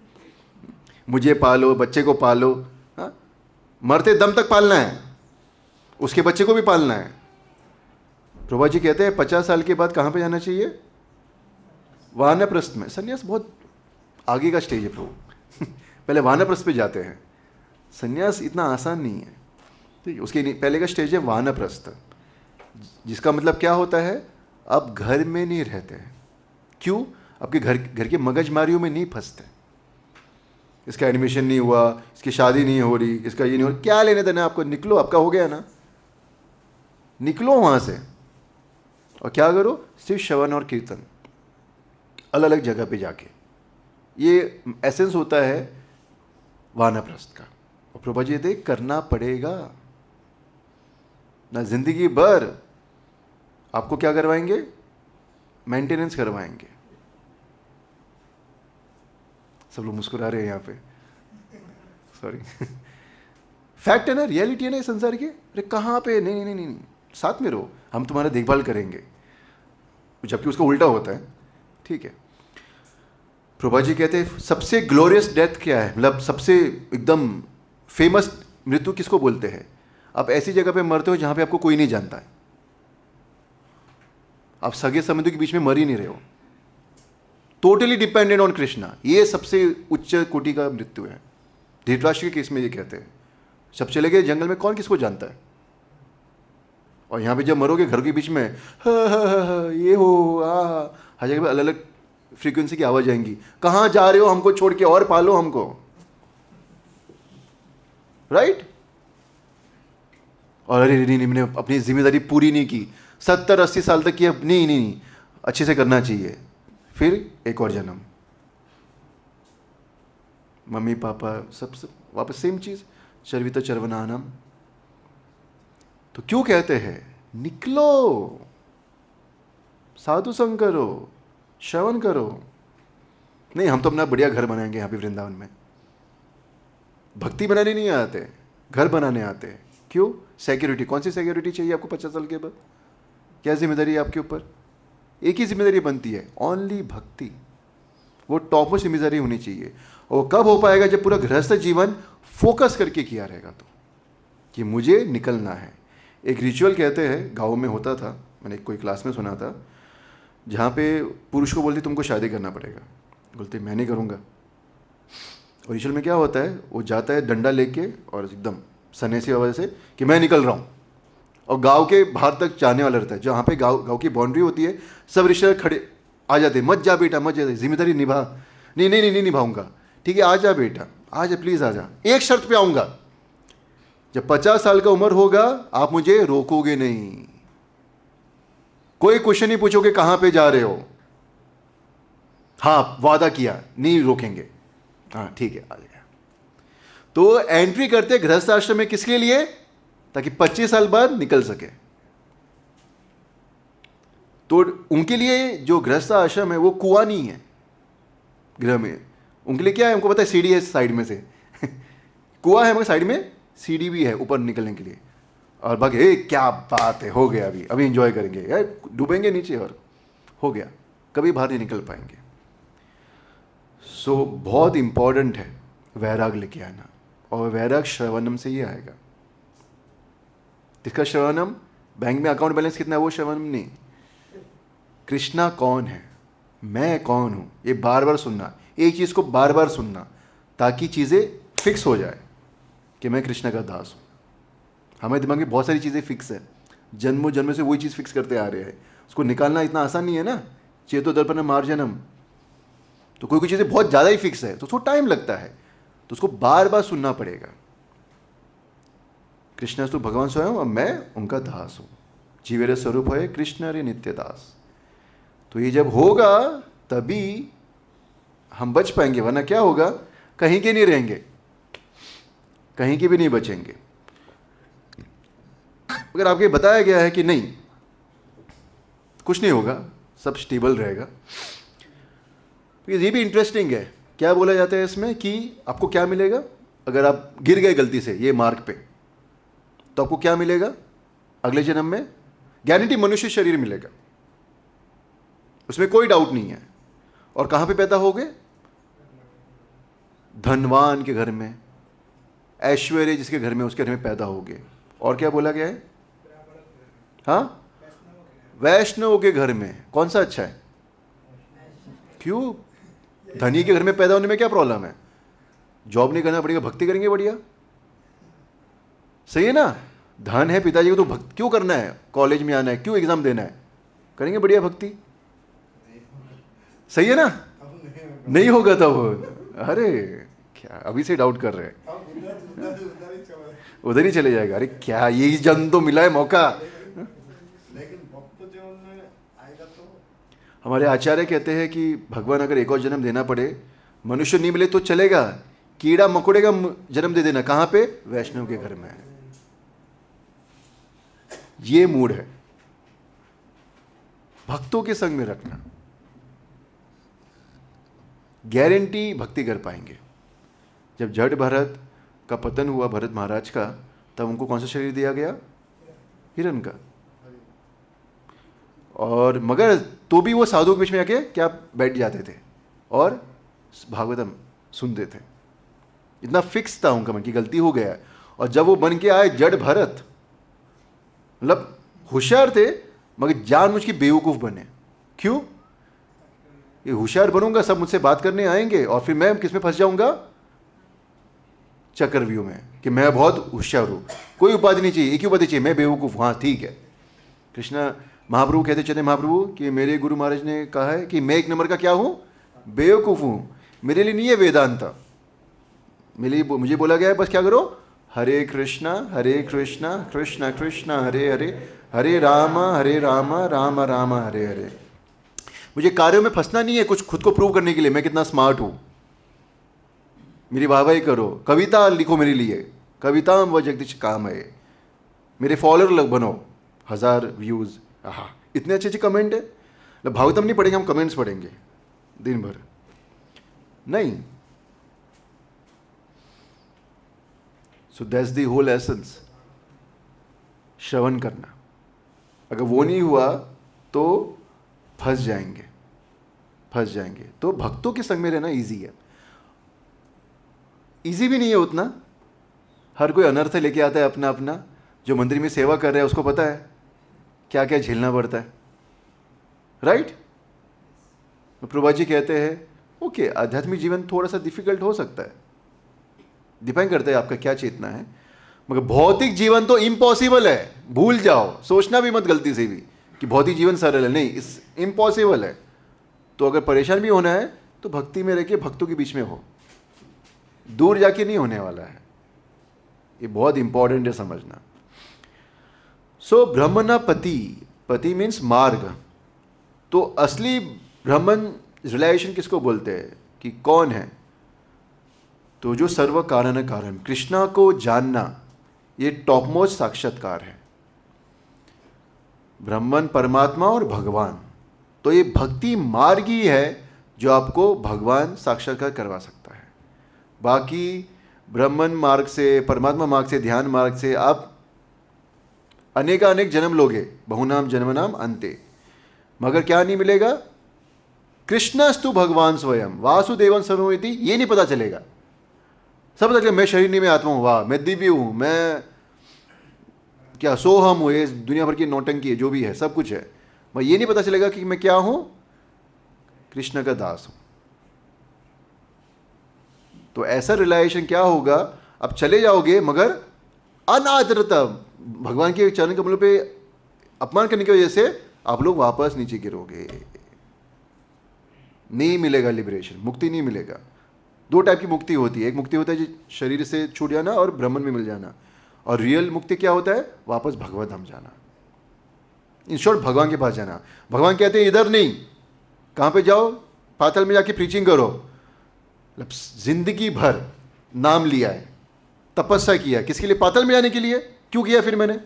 A: मुझे पालो, बच्चे को पालो, हाँ, मरते दम तक पालना है, उसके बच्चे को भी पालना है। प्रभा जी कहते हैं 50 साल के बाद कहाँ पे जाना चाहिए, वानप्रस्थ में। संन्यास बहुत आगे का स्टेज है प्रभु पहले वानप्रस्थ पे जाते हैं। संन्यास इतना आसान नहीं है, ठीक है। उसके पहले का स्टेज है वानप्रस्थ, जिसका मतलब क्या होता है, अब घर में नहीं रहते हैं। क्यों, आपके घर के मगजमारियों में नहीं फंसते। इसका एडमिशन नहीं हुआ, इसकी शादी नहीं हो रही, इसका ये नहीं हो रहा, क्या लेने देना आपको, निकलो, आपका हो गया ना, निकलो वहाँ से। और क्या करो, सिर्फ श्रवण और कीर्तन, अलग अलग जगह पे जाके। ये एसेंस होता है वानप्रस्थ का। और प्रभा जी देख, करना पड़ेगा ना, जिंदगी भर आपको क्या करवाएंगे, मेंटेनेंस करवाएंगे। सब लोग मुस्कुरा रहे हैं यहाँ पे, सॉरी फैक्ट है ना, रियलिटी है ना ये संसार की। अरे कहाँ पे, नहीं, साथ में रहो, हम तुम्हारा देखभाल करेंगे, जबकि उसका उल्टा होता है, ठीक है। प्रभा जी कहते हैं सबसे ग्लोरियस डेथ क्या है, मतलब सबसे एकदम फेमस मृत्यु किसको बोलते हैं। आप ऐसी जगह पे मरते हो जहाँ पे आपको कोई नहीं जानता है, आप सगे संबंधियों के बीच में मर ही नहीं रहे हो, टोटली डिपेंडेंट ऑन कृष्णा। ये सबसे उच्च कोटि का मृत्यु है। धृतराष्ट्र के केस में ये कहते हैं, सब चले गए जंगल में, कौन किसको जानता है। और यहाँ पे जब मरोगे घर के बीच में ये हो हर जगह पे अलग अलग फ्रीक्वेंसी की आवाज आएंगी, कहाँ जा रहे हो हमको छोड़ के, और पालो हमको, राइट। और अरे नहीं, मैंने अपनी जिम्मेदारी पूरी नहीं की, 70-80 साल तक की, नहीं अच्छे से करना चाहिए। फिर एक और जन्म, मम्मी पापा सब वापस सेम चीज, चर्वित चर्वनानम। तो क्यों कहते हैं निकलो, साधु संग करो, श्रवण करो। नहीं, हम तो अपना बढ़िया घर बनाएंगे यहाँ पे वृंदावन में। भक्ति बनाने नहीं आते, घर बनाने आते हैं। क्यों? सिक्योरिटी। कौन सी सिक्योरिटी चाहिए आपको 50 साल के बाद? क्या जिम्मेदारी है आपके ऊपर? एक ही जिम्मेदारी बनती है, ओनली भक्ति। वो टॉप मोस्ट जिम्मेदारी होनी चाहिए। और वो कब हो पाएगा? जब पूरा गृहस्थ जीवन फोकस करके किया रहेगा तो, कि मुझे निकलना है। एक रिचुअल कहते हैं, गाँव में होता था, मैंने कोई क्लास में सुना था, जहाँ पे पुरुष को बोलते तुमको शादी करना पड़ेगा, बोलते मैं नहीं करूँगा। और रिचुअल में क्या होता है, वो जाता है डंडा लेके और एकदम सन्यासी वजह से कि मैं निकल रहा हूँ, और गांव के बाहर तक जाने वाला रहता है। जहाँ पे गांव की बाउंड्री होती है, सब रिश्तेदार खड़े आ जाते, मत जा बेटा मत जा, जिम्मेदारी निभा। नहीं नहीं नहीं, नहीं निभाऊंगा। ठीक है, आ जा बेटा, आ जा प्लीज़ आ जा, एक शर्त पे आऊँगा, जब 50 साल का उम्र होगा आप मुझे रोकोगे नहीं, कोई क्वेश्चन नहीं पूछोगे कहाँ पे जा रहे हो। हाँ वादा किया, नहीं रोकेंगे। हाँ ठीक है, आ गया। तो एंट्री करते गृहस्थ आश्रम में किसके लिए? ताकि 25 साल बाद निकल सके। तो उनके लिए जो गृहस्थ आश्रम है वो कुआं नहीं है गृह में। उनके लिए क्या है? उनको पता है सीढ़ी है साइड में से कुआं है मगर साइड में सीढ़ी भी है ऊपर निकलने के लिए। और भागे क्या बात है, हो गया, अभी एंजॉय करेंगे यार, डूबेंगे नीचे और हो गया, कभी बाहर नहीं निकल पाएंगे। सो बहुत इंपॉर्टेंट है वैराग लेके आना, और वैराग श्रवणम से ही आएगा। इसका श्रवणम, बैंक में अकाउंट बैलेंस कितना है वो श्रवणम नहीं, कृष्णा कौन है, मैं कौन हूं, ये बार बार सुनना, एक चीज को बार बार सुनना, ताकि चीजें फिक्स हो जाए कि मैं कृष्ण का दास हूं। हमारे दिमाग में बहुत सारी चीजें फिक्स है, जन्मों जन्म से वही चीज फिक्स करते आ रहे हैं, उसको निकालना इतना आसान नहीं है ना। चेतो दर्पण मार्जनम, तो कोई चीजें बहुत ज्यादा ही फिक्स है तो उसको टाइम लगता है, तो उसको बार बार सुनना पड़ेगा। कृष्ण तो भगवान स्वयं और मैं उनका दास हूं, जीवेर स्वरूप है कृष्ण रे नित्य दास। तो ये जब होगा तभी हम बच पाएंगे, वरना क्या होगा, कहीं के नहीं रहेंगे, कहीं के भी नहीं बचेंगे। अगर आपको बताया गया है कि नहीं कुछ नहीं होगा, सब स्टेबल रहेगा, तो ये भी इंटरेस्टिंग है। क्या बोला जाता है इसमें कि आपको क्या मिलेगा अगर आप गिर गए गलती से ये मार्ग पे, तो आपको क्या मिलेगा अगले जन्म में? गारंटी मनुष्य शरीर मिलेगा, उसमें कोई डाउट नहीं है। और कहां पे पैदा होगे? धनवान के घर में, ऐश्वर्य जिसके घर में उसके घर में पैदा होगे। और क्या बोला गया है? हाँ, वैष्णव के घर में। कौन सा अच्छा है? क्यों? धनी के घर में पैदा होने में क्या प्रॉब्लम है? जॉब नहीं करना पड़ेगा, भक्ति करेंगे बढ़िया, सही है ना। धन है पिताजी को तो भक्ति क्यों करना है, कॉलेज में आना है, क्यों एग्जाम देना है, करेंगे बढ़िया भक्ति, सही है ना। नहीं होगा तब, अरे क्या अभी से डाउट कर रहे हैं, उधर ही चले जाएगा। अरे क्या यही जन्म तो मिला है मौका।
C: लेकिन भक्त जीवन में आएगा तो
A: हमारे आचार्य कहते हैं कि भगवान अगर एक और जन्म देना पड़े, मनुष्य नहीं मिले तो चलेगा, कीड़ा मकोड़े का जन्म दे देना। कहां पे? वैष्णव के घर में। ये मूड है भक्तों के संग में रखना, गारंटी भक्ति कर पाएंगे। जब जड़ भरत का पतन हुआ, भरत महाराज का, तब उनको कौन सा शरीर दिया गया? हिरण का। और मगर तो भी वो साधु के बीच में आके क्या बैठ जाते थे और भागवतम सुनते थे। इतना फिक्स था उनका मन की गलती हो गया। और जब वो बन के आए जड़ भरत, मतलब होशियार थे मगर जानबूझ के बेवकूफ बने। क्यों? ये होशियार बनूंगा, सब मुझसे बात करने आएंगे और फिर मैं किस में फंस जाऊंगा? चक्रव्यूह में, कि मैं बहुत होशियार हूं। कोई उपाधि नहीं चाहिए, एक ही उपाधि चाहिए, मैं बेवकूफ। हाँ ठीक है। कृष्ण महाप्रभु कहते चले महाप्रभु कि मेरे गुरु महाराज ने कहा है कि मैं एक नंबर का क्या हूं? बेवकूफ हूं। मेरे लिए नहीं है वेदांता, मुझे बोला गया है बस क्या करो, हरे कृष्णा कृष्ण कृष्ण हरे हरे, हरे राम राम राम हरे हरे। मुझे कार्यों में फंसना नहीं है कुछ खुद को प्रूव करने के लिए मैं कितना स्मार्ट हूं। मेरी वाहवाही करो, कविता लिखो मेरे लिए, कविता व जगदीश काम है, मेरे फॉलोअर बनो, 1000 व्यूज। हाँ इतने अच्छे अच्छे कमेंट है। भागवतम नहीं पढ़ेंगे हम, कमेंट्स पढ़ेंगे दिन भर नहीं। So that's the whole essence. श्रवण करना। अगर वो नहीं हुआ तो फंस जाएंगे, फंस जाएंगे। तो भक्तों के संग में रहना ईजी है। ईजी भी नहीं है उतना, हर कोई अनर्थ लेके आता है अपना अपना। जो मंदिर में सेवा कर रहा है उसको पता है क्या क्या झेलना पड़ता है, राइट। प्रभा जी कहते हैं ओके, आध्यात्मिक जीवन थोड़ा सा डिफिकल्ट हो सकता है, डिपेंड करता है आपका क्या चेतना है, मगर भौतिक जीवन तो इम्पॉसिबल है। भूल जाओ, सोचना भी मत गलती से भी कि भौतिक जीवन सरल है, नहीं, इस इम्पॉसिबल है। तो अगर परेशान भी होना है तो भक्ति में रह के भक्तों के बीच में हो, दूर जाके नहीं होने वाला है। ये बहुत इंपॉर्टेंट है समझना। सो ब्रह्मणा पति, पति मीन्स मार्ग। तो असली ब्रह्मन रियलाइजेशन किसको बोलते हैं कि कौन है? तो जो सर्व कारण कारण, कृष्णा को जानना, ये टॉप मोस्ट साक्षात्कार है। ब्रह्मन, परमात्मा और भगवान, तो ये भक्ति मार्ग ही है जो आपको भगवान साक्षात्कार करवा सकता है। बाकी ब्रह्मन मार्ग से, परमात्मा मार्ग से, ध्यान मार्ग से आप अनेक जन्म लोगे, बहुनाम जन्मनाम अंते, मगर क्या नहीं मिलेगा? कृष्णस्तु भगवान स्वयं वासुदेवन सर्वमिति, ये नहीं पता चलेगा। सब पता चलेगा मैं शरीर नहीं, मैं आत्मा हूँ, वाह मैं दिव्य हूँ, मैं क्या सोहम हूँ, ये दुनिया भर की नौटंकी है, जो भी है सब कुछ है, मगर ये नहीं पता चलेगा कि मैं क्या हूँ, कृष्ण का दास हूँ। तो ऐसा रियलाइजेशन क्या होगा? अब चले जाओगे मगर अनादरता, भगवान के चरण कमलों पे अपमान करने की वजह से आप लोग वापस नीचे गिरोगे, नहीं मिलेगा लिबरेशन, मुक्ति नहीं मिलेगा। दो टाइप की मुक्ति होती है, एक मुक्ति होता है जो शरीर से छूट जाना और ब्रह्मन में मिल जाना, और रियल मुक्ति क्या होता है? वापस भगवत धाम जाना, इन शॉर्ट भगवान के पास जाना। भगवान कहते हैं इधर नहीं, कहाँ पे जाओ? पाताल में जाके प्रीचिंग करो। जिंदगी भर नाम लिया है, तपस्या किया, किसके लिए? पाताल में जाने के लिए। क्यों किया फिर मैंने?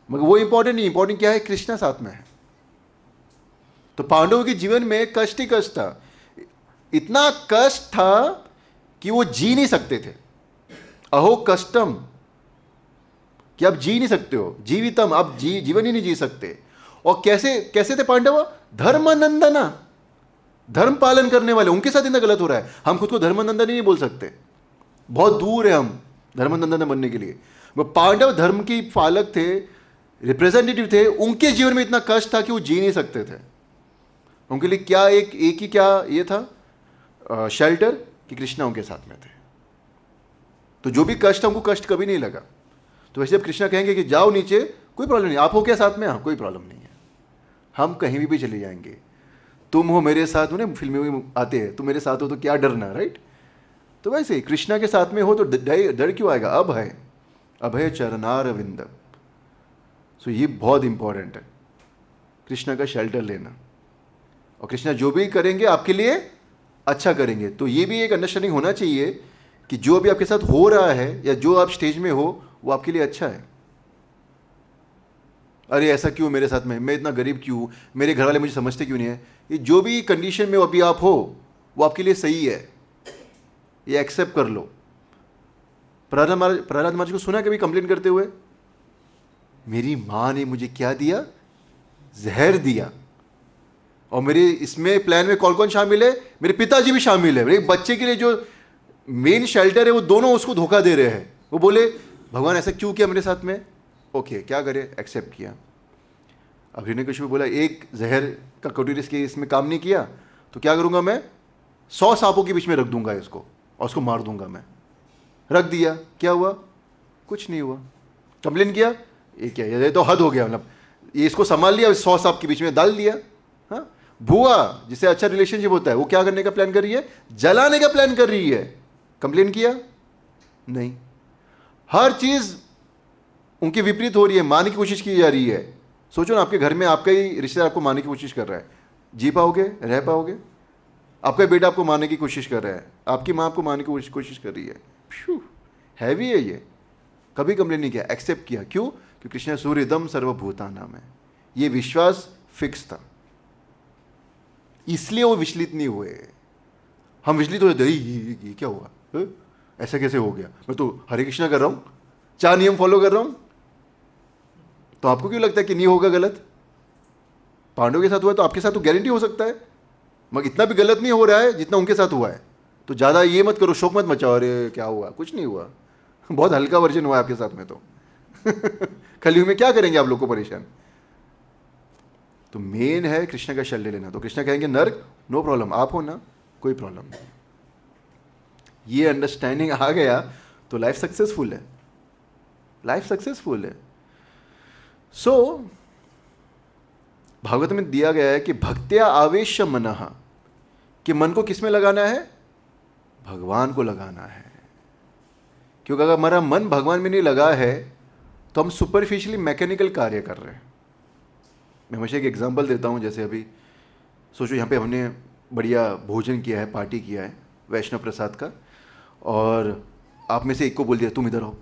A: मगर वो इंपॉर्टेंट नहीं, इंपॉर्टेंट क्या है? कृष्णा साथ में है। तो पांडवों के जीवन में कष्ट ही कष्ट था, इतना कष्ट था कि वो जी नहीं सकते थे। अहो कष्टम, कि अब जी नहीं सकते हो, जीवितम, अब जीवन ही नहीं जी सकते। और कैसे थे पांडव? धर्मनंदना, धर्म पालन करने वाले, उनके साथ इतना गलत हो रहा है। हम खुद को धर्मनंदन नहीं बोल सकते, बहुत दूर है हम धर्मनंदन बनने के लिए। वो पांडव धर्म की पालक थे, रिप्रेजेंटेटिव थे, उनके जीवन में इतना कष्ट था कि वो जी नहीं सकते थे। उनके लिए क्या एक ही क्या ये था शेल्टर, कि कृष्णा उनके साथ में थे। तो जो भी कष्ट है, उनको कष्ट कभी नहीं लगा। तो वैसे जब कृष्णा कहेंगे कि जाओ नीचे, कोई प्रॉब्लम नहीं, आप हो क्या साथ में? हाँ, कोई प्रॉब्लम नहीं है, हम कहीं भी चले जाएंगे, तुम हो मेरे साथ। उन्हें फिल्में में आते हैं, तुम मेरे साथ हो तो क्या डरना, राइट। तो वैसे ही कृष्णा के साथ में हो तो डर क्यों आएगा? अब है अभय चरणारविंद। सो ये बहुत इंपॉर्टेंट है, कृष्णा का शेल्टर लेना। और कृष्णा जो भी करेंगे आपके लिए अच्छा करेंगे। तो ये भी एक अंडरस्टैंडिंग होना चाहिए कि जो भी आपके साथ हो रहा है या जो आप स्टेज में हो वो आपके लिए अच्छा है। अरे ऐसा क्यों मेरे साथ में, मैं इतना गरीब क्यों, मेरे घर वाले मुझे समझते क्यों नहीं है? ये जो भी कंडीशन में अभी आप हो वो आपके लिए सही है, ये एक्सेप्ट कर लो। प्रहलाद महाराज को सुना कभी कंप्लेन करते हुए? मेरी माँ ने मुझे क्या दिया? जहर दिया। और मेरे इसमें प्लान में कौन कौन शामिल है? मेरे पिताजी भी शामिल है। एक बच्चे के लिए जो मेन शेल्टर है वो दोनों उसको धोखा दे रहे हैं। वो बोले भगवान ऐसा क्यों किया मेरे साथ में? ओके, क्या करे? एक्सेप्ट किया। अब हिरण्यकशिपु बोला एक जहर का कटोरी के इसमें काम नहीं किया तो क्या करूंगा मैं? 100 सांपों के बीच में रख दूंगा इसको और उसको मार दूंगा मैं। रख दिया, क्या हुआ? कुछ नहीं हुआ। कंप्लेन किया, ये क्या, ये तो हद हो गया, मतलब ये इसको संभाल लिया, 100 सांप के बीच में डाल दिया। हाँ, बुआ जिससे अच्छा रिलेशनशिप होता है वो क्या करने का प्लान कर रही है? जलाने का प्लान कर रही है। कंप्लेन किया? नहीं। हर चीज उनके विपरीत हो रही है, मारने की कोशिश की जा रही है। सोचो ना, आपके घर में आपका ही रिश्तेदार आपको मारने की कोशिश कर रहा है, जी पाओगे? रह पाओगे? आपका बेटा आपको मारने की कोशिश कर रहा है, आपकी माँ आपको मारने की कोशिश कर रही है। हैवी है ये। कभी कंप्लेन नहीं किया, एक्सेप्ट किया। क्यों? क्योंकि कृष्ण सूर्यदम सर्वभूतानाम है, ये विश्वास फिक्स था, इसलिए वो विचलित नहीं हुए। हम विचलित हो जाते, ये क्या हुआ, ऐसा कैसे हो गया? मैं तो हरे कृष्णा कर रहा हूँ, 4 नियम फॉलो कर रहा हूँ, तो आपको क्यों लगता है कि नहीं होगा गलत? पांडवों के साथ हुआ तो आपके साथ तो गारंटी हो सकता है, मगर इतना भी गलत नहीं हो रहा है जितना उनके साथ हुआ है। तो ज़्यादा ये मत करो, शोक मत मचाओ, अरे क्या हुआ, कुछ नहीं हुआ, बहुत हल्का वर्जन हुआ है आपके साथ में तो कलयुग में क्या करेंगे आप लोग को परेशान। तो मेन है कृष्ण का शरण लेना। तो कृष्ण कहेंगे नर्क नो प्रॉब्लम, आप हो ना, कोई प्रॉब्लम नहीं। ये अंडरस्टैंडिंग आ गया तो लाइफ सक्सेसफुल है, लाइफ सक्सेसफुल है। सो भागवत में दिया गया है कि भक्त्या आवेश मनः, कि मन को किस में लगाना है? भगवान को लगाना है। क्योंकि अगर हमारा मन भगवान में नहीं लगा है तो हम सुपरफिशियली मैकेनिकल कार्य कर रहे हैं। मैं हमेशा एक एग्जांपल देता हूँ, जैसे अभी सोचो यहाँ पे हमने बढ़िया भोजन किया है, पार्टी किया है वैष्णव प्रसाद का, और आप में से एक को बोल दिया तुम इधर आओ,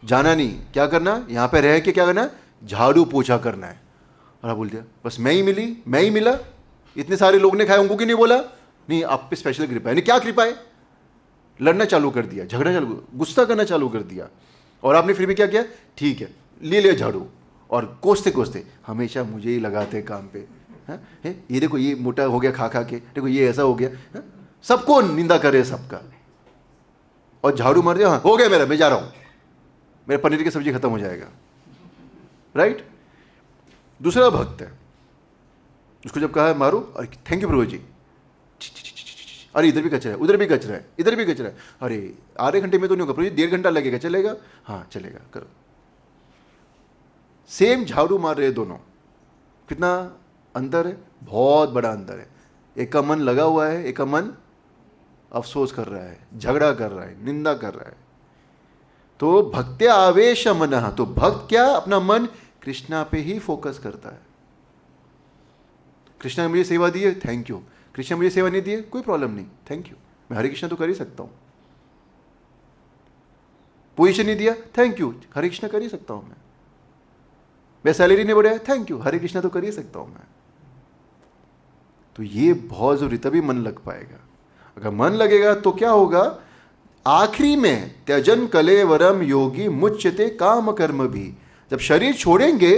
A: जाना नहीं, क्या करना, यहाँ पे रह के क्या करना, झाड़ू पोछा करना है। और आप बोल दिया बस मैं ही मिली, मैं ही मिला, इतने सारे लोग ने खाया, उनको क्यों नहीं बोला? नहीं, आप पे स्पेशल कृपा है। नहीं, क्या कृपा है? लड़ना चालू कर दिया, झगड़ा चालू, गुस्सा करना चालू कर दिया। और आपने फिर भी क्या किया? ठीक है, ले लिया झाड़ू, और कोसते कोसते हमेशा मुझे ही लगाते काम पे, है ये देखो ये मोटा हो गया खा खा के, देखो ये ऐसा हो गया, सबको निंदा करे सबका, और झाड़ू मार दिया, हाँ हो गया मेरा, मैं जा रहा हूँ, मेरा पनीर की सब्जी खत्म हो जाएगा, राइट। दूसरा भक्त है, उसको जब कहा है मारो, अरे थैंक यू प्रभु जी, अरे इधर भी कचरा है, उधर भी कचरा है, इधर भी कचरा है, अरे आधे घंटे में तो नहीं होगा प्रभु जी, 1.5 घंटा लगेगा, चलेगा? हाँ चलेगा, करो। सेम झाड़ू मार रहे दोनों, कितना अंतर है? बहुत बड़ा अंतर है। एक का मन लगा हुआ है, एक का मन अफसोस कर रहा है, झगड़ा कर रहा है, निंदा कर रहा है। तो भक्त्या आवेश मनः, तो भक्त क्या, अपना मन कृष्णा पे ही फोकस करता है। कृष्णा ने मुझे सेवा दी है, थैंक यू। कृष्णा मुझे सेवा नहीं दी है, कोई प्रॉब्लम नहीं, थैंक यू, मैं हरे कृष्णा तो कर ही सकता हूं। पोजीशन नहीं दिया, थैंक यू, हरे कृष्णा कर ही सकता हूं मैं सैलरी नहीं बढ़ाया, थैंक यू, हरे कृष्णा तो कर ही सकता हूं मैं। तो ये बहुत जरूरी, तभी मन लग पाएगा। अगर मन लगेगा तो क्या होगा? आखिरी में त्यजन कलेवरम योगी मुच्यते काम कर्म भी, जब शरीर छोड़ेंगे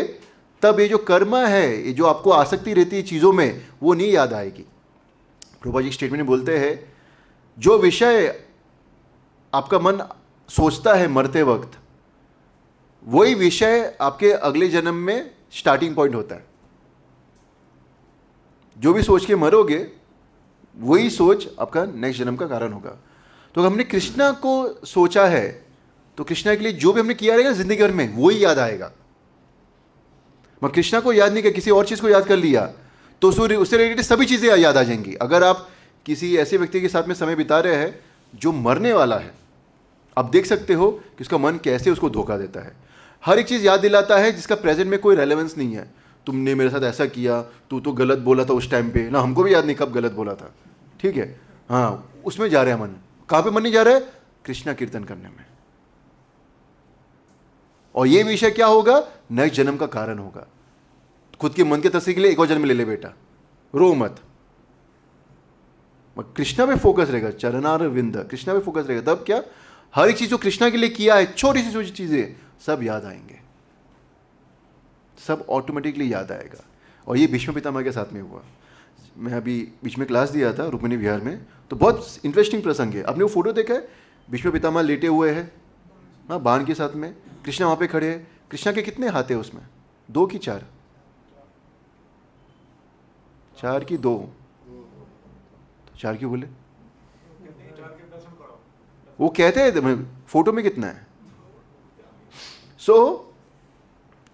A: तब ये जो कर्म है, ये जो आपको आसक्ति रहती है चीज़ों में, वो नहीं याद आएगी। प्रभुपाद जी स्टेटमेंट में बोलते हैं, जो विषय आपका मन सोचता है मरते वक्त, वही विषय आपके अगले जन्म में स्टार्टिंग पॉइंट होता है। जो भी सोच के मरोगे वही सोच आपका नेक्स्ट जन्म का कारण होगा। तो अगर हमने कृष्णा को सोचा है तो कृष्णा के लिए जो भी हमने किया रहेगा जिंदगी भर में वही याद आएगा। मैं कृष्णा को याद नहीं किया, किसी और चीज़ को याद कर लिया तो उससे रिलेटेड सभी चीज़ें याद आ जाएंगी। अगर आप किसी ऐसे व्यक्ति के साथ में समय बिता रहे हैं जो मरने वाला है, आप देख सकते हो कि उसका मन कैसे उसको धोखा देता है। हर एक चीज़ याद दिलाता है जिसका प्रेजेंट में कोई रेलेवेंस नहीं है। तुमने मेरे साथ ऐसा किया, तू तो गलत बोला था उस टाइम पे ना, हमको भी याद नहीं कब गलत बोला था, ठीक है, हाँ उसमें जा रहे हैं मन। कहाँ पे मन नहीं जा रहा है? कृष्णा कीर्तन करने में। और ये विषय क्या होगा? नेक्स्ट जन्म का कारण होगा। खुद के मन के तस्वीर के लिए एक और जन्म ले ले बेटा, रो मत। कृष्णा पे फोकस रहेगा, चरणार विंद, कृष्णा पे फोकस रहेगा, तब क्या हर एक चीज जो कृष्णा के लिए किया है, छोटी सी छोटी चीजें सब याद आएंगे, सब ऑटोमेटिकली याद आएगा। और ये भीष्म पितामह के साथ में हुआ। मैं अभी बीच में क्लास दिया था रुक्मिणी विहार में, तो बहुत इंटरेस्टिंग प्रसंग है। आपने वो फोटो देखा है? भीष्म पितामह लेटे हुए हैं, हाँ बाण के साथ में, कृष्णा वहाँ पे खड़े हैं। कृष्णा के कितने हाथ है उसमें? 2 कि 4? 4 कि 2? तो 4 क्यों बोले? वो कहते हैं फोटो में कितना है। सो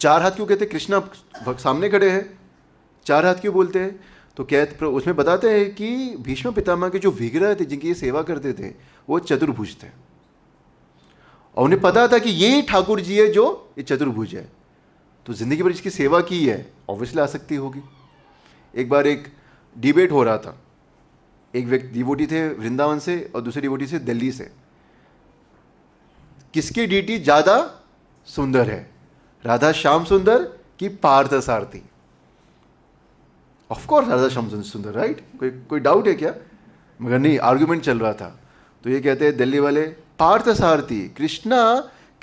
A: 4 हाथ क्यों कहते? कृष्णा सामने खड़े हैं, 4 हाथ क्यों बोलते हैं? तो कहते उसमें बताते हैं कि भीष्म पितामह के जो विग्रह थे जिनकी ये सेवा करते थे वो चतुर्भुज थे, और उन्हें पता था कि ये ठाकुर जी है जो ये चतुर्भुज है। तो जिंदगी भर इसकी सेवा की है, ऑब्वियसली आसक्ति होगी। एक बार एक डिबेट हो रहा था, एक व्यक्ति डिवोटी थे वृंदावन से और दूसरे डिवोटी से दिल्ली से, किसकी डीटी ज्यादा सुंदर है, राधा श्याम सुंदर की पार्थ सारथी? ऑफ कोर्स राधा श्याम सुंदर, राइट? कोई डाउट है क्या? मगर नहीं, आर्गुमेंट चल रहा था। तो ये कहते हैं दिल्ली वाले, पार्थ सारथी, कृष्णा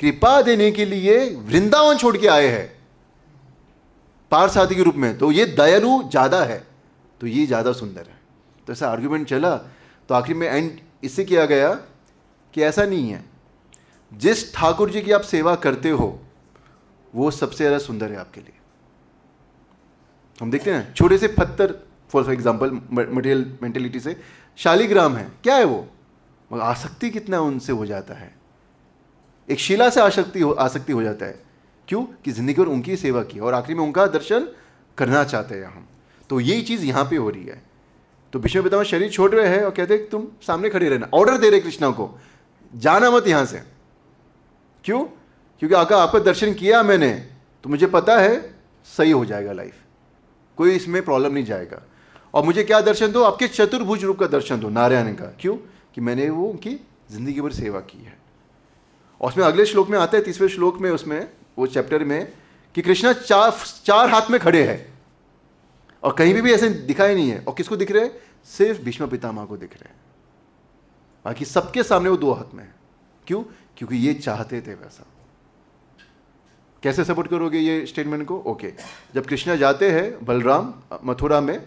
A: कृपा देने के लिए वृंदावन छोड़ के आए हैं पार्षादी के रूप में, तो ये दयालु ज़्यादा है, तो ये ज़्यादा सुंदर है। तो ऐसा आर्ग्यूमेंट चला, तो आखिर में एंड इससे किया गया कि ऐसा नहीं है, जिस ठाकुर जी की आप सेवा करते हो वो सबसे ज़्यादा सुंदर है आपके लिए। हम देखते हैं छोटे से पत्थर, फॉर एग्जाम्पल मटेरियल मेंटेलिटी से शालिग्राम है, क्या है वो, मगर आसक्ति कितना उनसे हो जाता है, एक शिला से आसक्ति हो जाता है। क्यों? कि जिंदगी भर उनकी सेवा की और आखिरी में उनका दर्शन करना चाहते हैं हम। तो यही चीज़ यहाँ पे हो रही है। तो भीष्म पितामह शरीर छोड़ रहे हैं और कहते हैं तुम सामने खड़े रहना, ऑर्डर दे रहे कृष्णा को, जाना मत यहाँ से। क्यों? क्योंकि आका आपका दर्शन किया मैंने, तो मुझे पता है सही हो जाएगा लाइफ, कोई इसमें प्रॉब्लम नहीं जाएगा। और मुझे क्या दर्शन दो? आपके चतुर्भुज रूप का दर्शन दो, नारायण का। क्यों? कि मैंने वो उनकी जिंदगी भर सेवा की है। और उसमें अगले श्लोक में आता है, 30वें श्लोक में, उसमें वो चैप्टर में, कि कृष्णा चार हाथ में खड़े हैं और कहीं भी ऐसे दिखाई नहीं है। और किसको दिख रहे हैं? सिर्फ भीष्म पितामह को दिख रहे हैं, बाकी सबके सामने वो दो हाथ में है। क्यों? क्योंकि ये चाहते थे वैसा। कैसे सपोर्ट करोगे ये स्टेटमेंट को? ओके, जब कृष्णा जाते हैं बलराम मथुरा में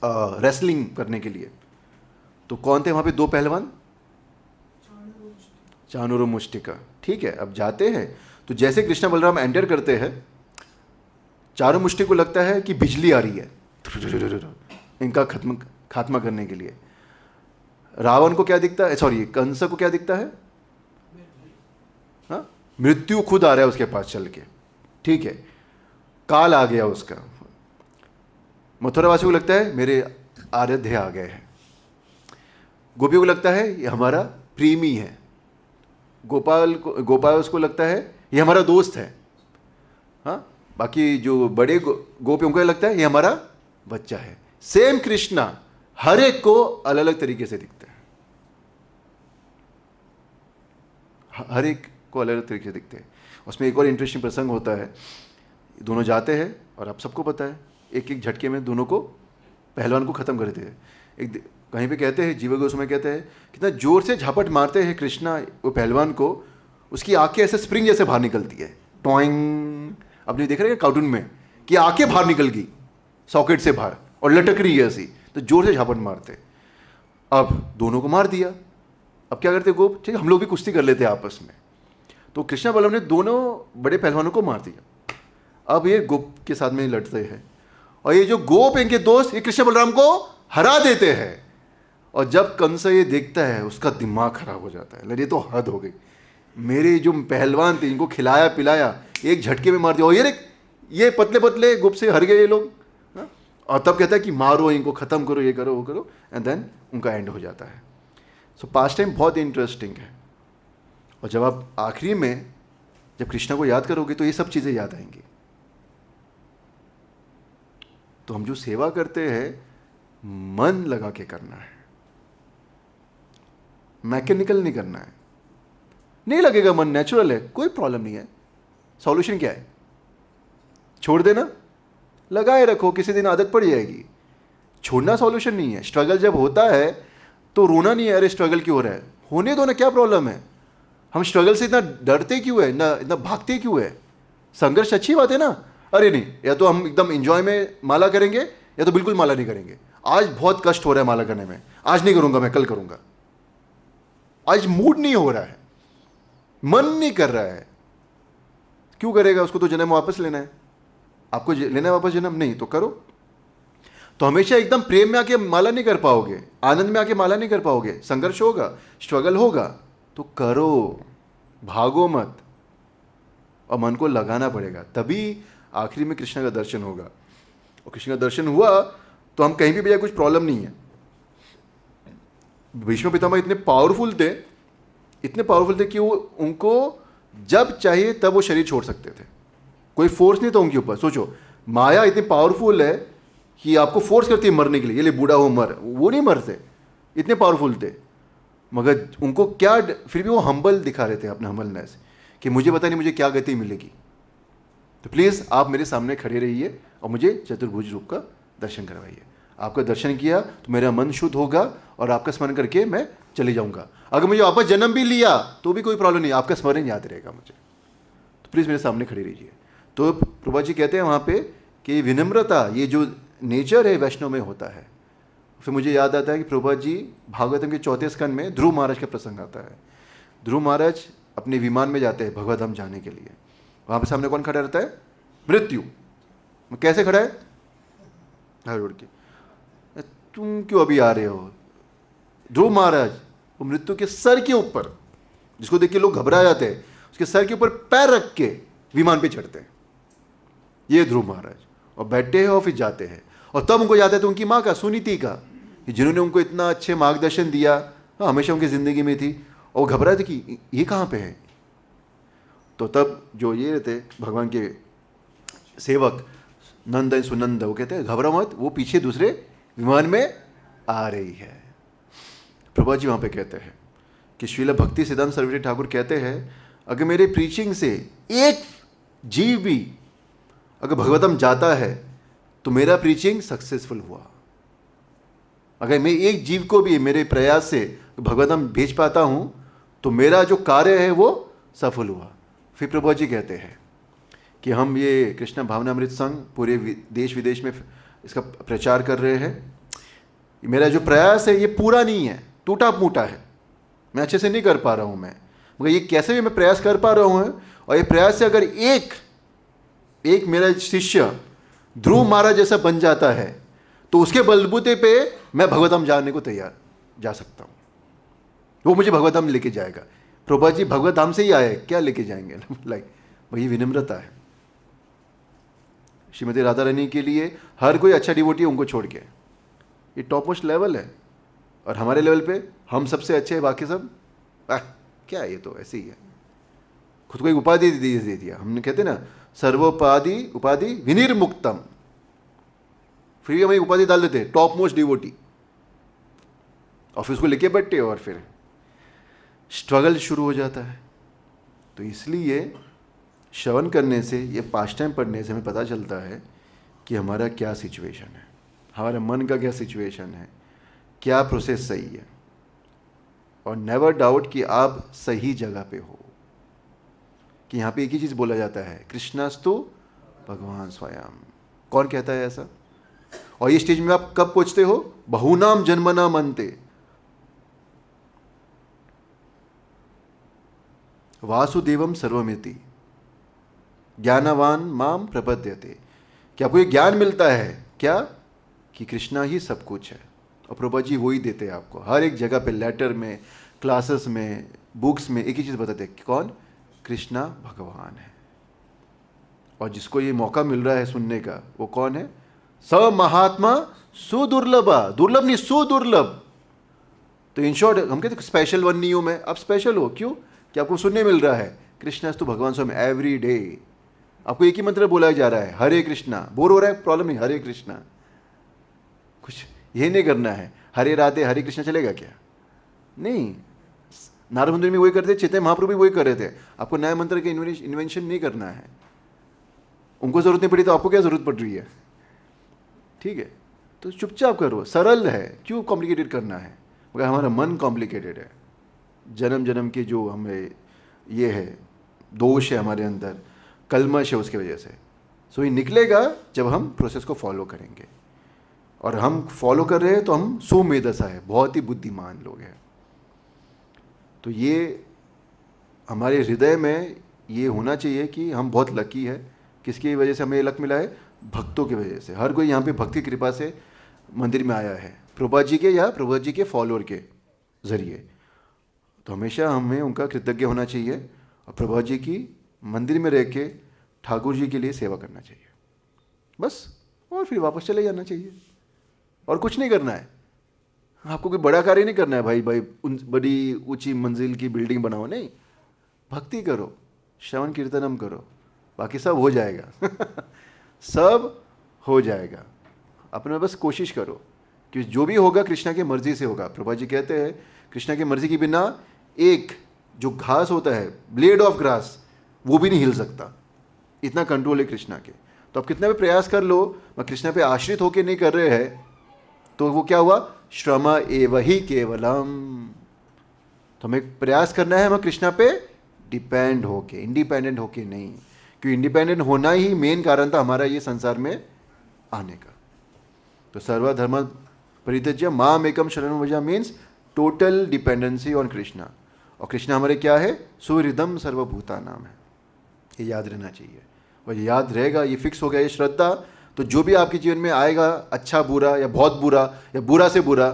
A: रेसलिंग करने के लिए, तो कौन थे वहां पे? दो पहलवान, चाणूर और मुष्टिका। ठीक है, अब जाते हैं तो जैसे कृष्णा बलराम एंटर करते हैं, चारों मुष्टि को लगता है कि बिजली आ रही है इनका खात्मा करने के लिए। रावण को क्या दिखता है, सॉरी कंस को क्या दिखता है? हाँ, मृत्यु खुद आ रहा है उसके पास चल के। ठीक है, काल आ गया उसका। मथुरावासी को लगता है मेरे आराध्य आ गए हैं। गोपियों को लगता है ये हमारा प्रेमी है। गोपाल उसको लगता है ये हमारा दोस्त है। हाँ, बाकी जो बड़े गोपियों को लगता है ये हमारा बच्चा है। सेम कृष्णा हर एक को अलग अलग तरीके से दिखता है, हर एक को अलग अलग तरीके से दिखते हैं। उसमें एक और इंटरेस्टिंग प्रसंग होता है, दोनों जाते हैं और आप सबको पता है एक एक झटके में दोनों को, पहलवान को ख़त्म कर देते हैं। एक कहीं पे कहते हैं, जीव गोस्वामी कहते हैं कितना जोर से झपट मारते हैं कृष्णा वो पहलवान को, उसकी आंखें ऐसे स्प्रिंग जैसे बाहर निकलती है, टॉइंग। आपने देख रहे हैं कार्टून में कि आंखें बाहर निकल गई सॉकेट से बाहर और लटक रही है ऐसी, तो जोर से झपट मारते। अब दोनों को मार दिया, अब क्या करते गोप? ठीक है, हम लोग भी कुश्ती कर लेते हैं आपस में। तो कृष्णा बलराम ने दोनों बड़े पहलवानों को मार दिया। अब ये गोप के साथ में लड़ते हैं और ये जो गोप इनके दोस्त ये कृष्ण बलराम को हरा देते हैं। और जब कंस ये देखता है उसका दिमाग खराब हो जाता है, ये तो हद हो गई, मेरे जो पहलवान थे इनको खिलाया पिलाया एक झटके में मार दिया और ये पतले पतले गुप से हर गए ये लोग। और तब कहता है कि मारो इनको, ख़त्म करो, ये करो वो करो, एंड देन उनका एंड हो जाता है। सो पास्ट टाइम बहुत इंटरेस्टिंग है। और जब आप आखिरी में जब कृष्णा को याद करोगे तो ये सब चीज़ें याद आएंगी। तो हम जो सेवा करते हैं मन लगा के करना है, मैकेनिकल नहीं करना है। नहीं लगेगा मन, नेचुरल है, कोई प्रॉब्लम नहीं है। सॉल्यूशन क्या है? छोड़ देना, लगाए रखो, किसी दिन आदत पड़ जाएगी। छोड़ना सॉल्यूशन नहीं है। स्ट्रगल जब होता है तो रोना नहीं है, अरे स्ट्रगल क्यों हो रहा है, होने दो ना, क्या प्रॉब्लम है। हम स्ट्रगल से इतना डरते क्यों है, इतना भागते क्यों है? संघर्ष अच्छी बात है ना। अरे नहीं, या तो हम एकदम एंजॉय में माला करेंगे या तो बिल्कुल माला नहीं करेंगे। आज बहुत कष्ट हो रहा है माला करने में, आज नहीं करूंगा मैं, कल करूंगा। आज मूड नहीं हो रहा है, मन नहीं कर रहा है, क्यों करेगा? उसको तो जन्म वापस लेना है। आपको लेना है वापस जन्म, नहीं तो करो। तो हमेशा एकदम प्रेम में आके माला नहीं कर पाओगे, आनंद में आके माला नहीं कर पाओगे। संघर्ष होगा, स्ट्रगल होगा, तो करो, भागो मत। और मन को लगाना पड़ेगा, तभी आखिरी में कृष्ण का दर्शन होगा। और कृष्ण का दर्शन हुआ तो हम कहीं भी जाए कुछ प्रॉब्लम नहीं है। भीष्म पितामह इतने पावरफुल थे कि वो उनको जब चाहिए तब वो शरीर छोड़ सकते थे, कोई फोर्स नहीं था उनके ऊपर। सोचो, माया इतनी पावरफुल है कि आपको फोर्स करती है मरने के लिए, ये ले बूढ़ा हो मर, वो नहीं मरते, इतने पावरफुल थे। मगर उनको क्या, फिर भी वो हम्बल दिखा रहे थे, अपना हम्बलनेस, कि मुझे पता नहीं मुझे क्या गति मिलेगी, तो प्लीज़ आप मेरे सामने खड़े रहिए और मुझे चतुर्भुज रूप का दर्शन करवाइए। आपका दर्शन किया तो मेरा मन शुद्ध होगा और आपका स्मरण करके मैं चले जाऊंगा। अगर मुझे वापस जन्म भी लिया तो भी कोई प्रॉब्लम नहीं, आपका स्मरण याद रहेगा मुझे, तो प्लीज़ मेरे सामने खड़े रहिए। तो प्रभुपाद जी कहते हैं वहाँ पे कि विनम्रता, ये जो नेचर है वैष्णव में होता है। फिर मुझे याद आता है कि प्रभुपाद जी भागवतम के 4 स्कंद में ध्रुव महाराज का प्रसंग आता है। ध्रुव महाराज अपने विमान में जाते हैं भगवत धाम जाने के लिए। वहाँ पे सामने कौन खड़ा रहता है? मृत्यु। कैसे खड़ा है? हाथ जोड़ के, तुम क्यों अभी आ रहे हो? ध्रुव महाराज वो मृत्यु के सर के ऊपर, जिसको देख के लोग घबरा जाते हैं, उसके सर के ऊपर पैर रख के विमान पे चढ़ते हैं, ये ध्रुव महाराज, और बैठते हैं और फिर जाते हैं। और तब उनको याद है तो उनकी माँ का, सुनीति का, जिन्होंने उनको इतना अच्छे मार्गदर्शन दिया, हमेशा उनकी ज़िंदगी में थी, और वो घबरा थे कि ये कहाँ पे है। तो तब जो ये रहते भगवान के सेवक नंद सुनंद, वो कहते हैं घबरा मत, वो पीछे दूसरे विमान में आ रही है। प्रभुपाद जी वहाँ पे कहते हैं कि श्रील भक्ति सिद्धांत सरस्वती ठाकुर कहते हैं, अगर मेरे प्रीचिंग से एक जीव भी अगर भगवतम जाता है तो मेरा प्रीचिंग सक्सेसफुल हुआ। अगर मैं एक जीव को भी मेरे प्रयास से भगवतम भेज पाता हूँ तो मेरा जो कार्य है वो सफल हुआ। फिर प्रभुपाद जी कहते हैं कि हम ये कृष्ण भावनामृत संघ पूरे देश विदेश में इसका प्रचार कर रहे हैं। मेरा जो प्रयास है ये पूरा नहीं है, टूटा फूटा है, मैं अच्छे से नहीं कर पा रहा हूँ मैं, मगर ये कैसे भी मैं प्रयास कर पा रहा हूँ। और ये प्रयास से अगर एक मेरा शिष्य ध्रुव महाराज जैसा बन जाता है तो उसके बलबूते पे मैं भगवतम जाने को तैयार जा सकता हूँ, वो मुझे भगवतम लेके जाएगा। प्रभुपाद जी भगवत धाम से ही आए, क्या लेके जाएंगे? लाइक वही विनम्रता है। श्रीमती राधा रानी के लिए हर कोई अच्छा डिवोटी उनको छोड़ के, ये टॉप मोस्ट लेवल है। और हमारे लेवल पे हम सबसे अच्छे हैं, बाकी सब क्या है, ये तो ऐसे ही है। खुद को एक उपाधि दे दिया हमने, कहते ना सर्वोपाधि उपाधि विनिर्मुक्तम, फिर हम एक उपाधि डाल देते टॉप मोस्ट डिवोटी, ऑफिस को लेके बैठते और फिर स्ट्रगल शुरू हो जाता है। तो इसलिए श्रवण करने से, ये पास्ट टाइम पढ़ने से हमें पता चलता है कि हमारा क्या सिचुएशन है, हमारे मन का क्या सिचुएशन है, क्या प्रोसेस सही है। और नेवर डाउट कि आप सही जगह पे हो, कि यहाँ पे एक ही चीज़ बोला जाता है, कृष्णास्तु भगवान स्वयं। कौन कहता है ऐसा? और ये स्टेज में आप कब पहुँचते हो? बहुनाम जन्मनाम अन्ते वासुदेवम सर्वमिति ज्ञानवान माम प्रपद्यते। कि आपको ये ज्ञान मिलता है क्या? कि कृष्णा ही सब कुछ है। और प्रभुपाद जी वही देते हैं आपको हर एक जगह पे, लेटर में, क्लासेस में, बुक्स में, एक ही चीज़ बताते हैं कि कौन? कृष्णा भगवान है। और जिसको ये मौका मिल रहा है सुनने का, वो कौन है? स महात्मा सुदुर्लभा, दुर्लभ नहीं सुदुर्लभ। तो इन शॉर्ट हम कहते स्पेशल वन नहीं हूँ मैं, आप स्पेशल हो। क्यों? कि आपको सुनने मिल रहा है कृष्णास्तु भगवान स्वामी एवरी डे। आपको एक ही मंत्र बोला जा रहा है, हरे कृष्णा। बोर हो रहा है, प्रॉब्लम नहीं, हरे कृष्णा। कुछ ये नहीं करना है हरे राधे हरे कृष्णा, चलेगा क्या? नहीं। नारद मुनि में वही करते, चैतन्य महाप्रभु भी वही कर रहे थे। आपको नया मंत्र का इन्वेंशन नहीं करना है। उनको जरूरत नहीं पड़ी तो आपको क्या जरूरत पड़ रही है? ठीक है, तो चुपचाप करो, सरल है, क्यों कॉम्प्लिकेटेड करना है? मगर हमारा मन कॉम्प्लिकेटेड है। जन्म जन्म के जो हमें ये है दोष है हमारे अंदर, कलमश है, उसकी वजह से। सो ये निकलेगा जब हम प्रोसेस को फॉलो करेंगे। और हम फॉलो कर रहे हैं तो हम सुमेधसा है, बहुत ही बुद्धिमान लोग हैं। तो ये हमारे हृदय में ये होना चाहिए कि हम बहुत लकी है। किसकी वजह से हमें लक मिला है? भक्तों की वजह से। हर कोई यहाँ पे भक्ति कृपा से मंदिर में आया है, प्रभुपाद जी के या प्रभुपाद जी के फॉलोअर के ज़रिए। तो हमेशा हमें उनका कृतज्ञ होना चाहिए और प्रभुपाद जी की मंदिर में रह के ठाकुर जी के लिए सेवा करना चाहिए बस। और फिर वापस चले जाना चाहिए, और कुछ नहीं करना है। आपको कोई बड़ा कार्य नहीं करना है भाई बड़ी ऊंची मंजिल की बिल्डिंग बनाओ, नहीं। भक्ति करो, श्रवण कीर्तनम करो, बाकी सब हो जाएगा सब हो जाएगा। अपने बस कोशिश करो कि जो भी होगा कृष्णा की मर्जी से होगा। प्रभुपाद जी कहते हैं कृष्णा की मर्जी के बिना एक जो घास होता है, ब्लेड ऑफ ग्रास, वो भी नहीं हिल सकता। इतना कंट्रोल है कृष्णा के। तो आप कितना भी प्रयास कर लो, मैं कृष्णा पे आश्रित होकर नहीं कर रहे हैं, तो वो क्या हुआ? श्रम एव ही केवलम। तो हमें प्रयास करना है, हमें कृष्णा पे डिपेंड होके, इंडिपेंडेंट होके नहीं, क्योंकि इंडिपेंडेंट होना ही मेन कारण था हमारा ये संसार में आने का। तो सर्वधर्म परित्यज्य माम एकम शरणं Vraj means total dependency on Krishna. और कृष्णा हमारे क्या है? सुहृदम सर्वभूता नाम है, ये याद रहना चाहिए। और ये याद रहेगा, ये फिक्स हो गया, ये श्रद्धा, तो जो भी आपके जीवन में आएगा, अच्छा बुरा या बहुत बुरा या बुरा से बुरा,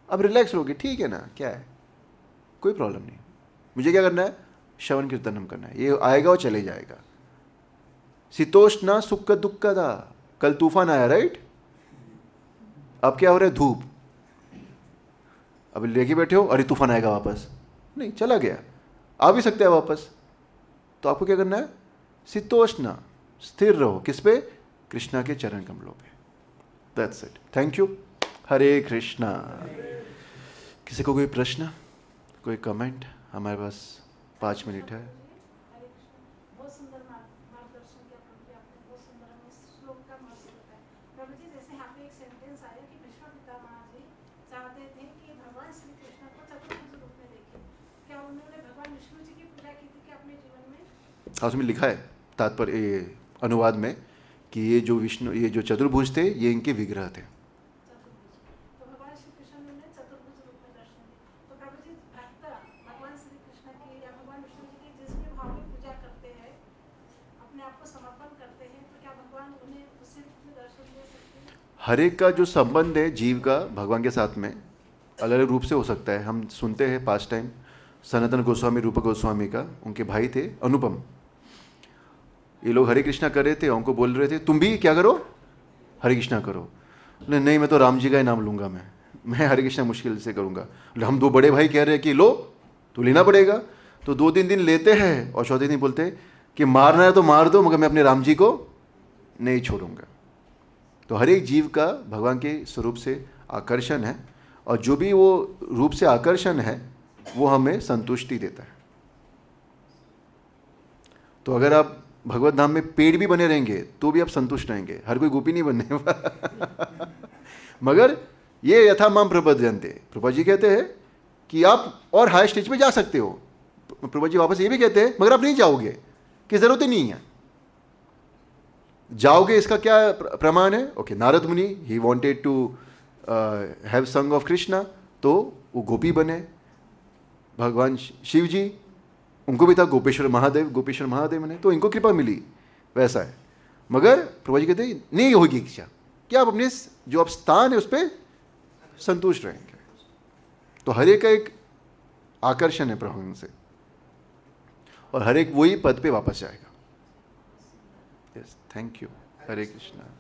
A: अब रिलैक्स रहोगे, ठीक है ना, क्या है, कोई प्रॉब्लम नहीं। मुझे क्या करना है? श्रवण कीर्तनम करना है, ये आएगा और चले जाएगा। शीतोष्ण सुख दुख दा, कल तूफान आया राइट, अब क्या हो रहा है? धूप। अब लेके बैठे हो, अरे तूफान आएगा वापस, नहीं, चला गया, आ भी सकता है वापस। तो आपको क्या करना है? शीतोष्ण, स्थिर रहो, किस पे? कृष्णा के चरण कमलों पे। That's it, thank you. Hare Krishna. किसी को कोई प्रश्न, कोई कमेंट? हमारे पास 5 मिनट है।
E: बहुत सुंदर मार्गदर्शन किया प्रभु जी आपने, बहुत सुंदर। हमें इस श्लोक का महत्व होता है प्रभु जी। जैसे यहाँ पे एक सेंटेंस आया कि भीष्म पितामह जी चाहते थे कि भगवान श्री कृष्ण को चतुर्भुज रूप में देखें। क्या उन्होंने भगवान विष्णु जी की पूजा की थी कि अपने जीवन में?
A: हाँ, उसमें लिखा है तात्पर्य अनुवाद में कि ये जो विष्णु, ये जो चतुर्भुज थे, ये इनके विग्रह थे।
E: तो भगवान श्री कृष्ण ने उन्हें चतुर्भुज रूप में दर्शन दिए। तो प्रभु जी भक्त भगवान श्री कृष्ण की या भगवान विष्णु जी की जिस भी भाव में पूजा करते हैं, अपने आप को समर्पण करते हैं, तो क्या भगवान उन्हें उसी रूप में दर्शन दे सकते हैं?
A: हर एक का जो संबंध है जीव का भगवान के साथ में अलग अलग रूप से हो सकता है। हम सुनते हैं पास्ट टाइम सनातन गोस्वामी, रूप गोस्वामी का, उनके भाई थे अनुपम। ये लोग हरे कृष्णा कर रहे थे, उनको बोल रहे थे तुम भी क्या करो? हरे कृष्णा करो। नहीं, मैं तो राम जी का ही नाम लूँगा, मैं हरे कृष्णा मुश्किल से करूँगा। हम 2 बड़े भाई कह रहे हैं कि लो, तो लेना पड़ेगा। तो 2-3 दिन लेते हैं और चौथे दिन बोलते हैं कि मारना है तो मार दो, मगर मैं अपने राम जी को नहीं छोड़ूंगा। तो हर एक जीव का भगवान के स्वरूप से आकर्षण है, और जो भी वो रूप से आकर्षण है वो हमें संतुष्टि देता है। तो अगर आप भगवत धाम में पेड़ भी बने रहेंगे तो भी आप संतुष्ट रहेंगे, हर कोई गोपी नहीं बनने वाला। मगर ये यथा माम प्रपद्यन्ते, प्रभा जी कहते हैं कि आप और हाई स्टेज पे जा सकते हो। प्रभा जी वापस ये भी कहते हैं मगर आप नहीं जाओगे, कि जरूरत ही नहीं है। जाओगे इसका क्या प्रमाण है? ओके, नारद मुनि ही wanted to have song of Krishna, तो वो गोपी बने। भगवान शिव जी, उनको भी था गोपेश्वर महादेव ने, तो इनको कृपा मिली, वैसा है। मगर प्रभु जी कहते हैं नहीं होगी इच्छा कि आप अपने जो आप स्थान है उस पर संतुष्ट रहेंगे। तो हर एक का एक आकर्षण है प्रभु से, और हर एक वही पद पे वापस जाएगा। Yes, thank you. Hare Krishna.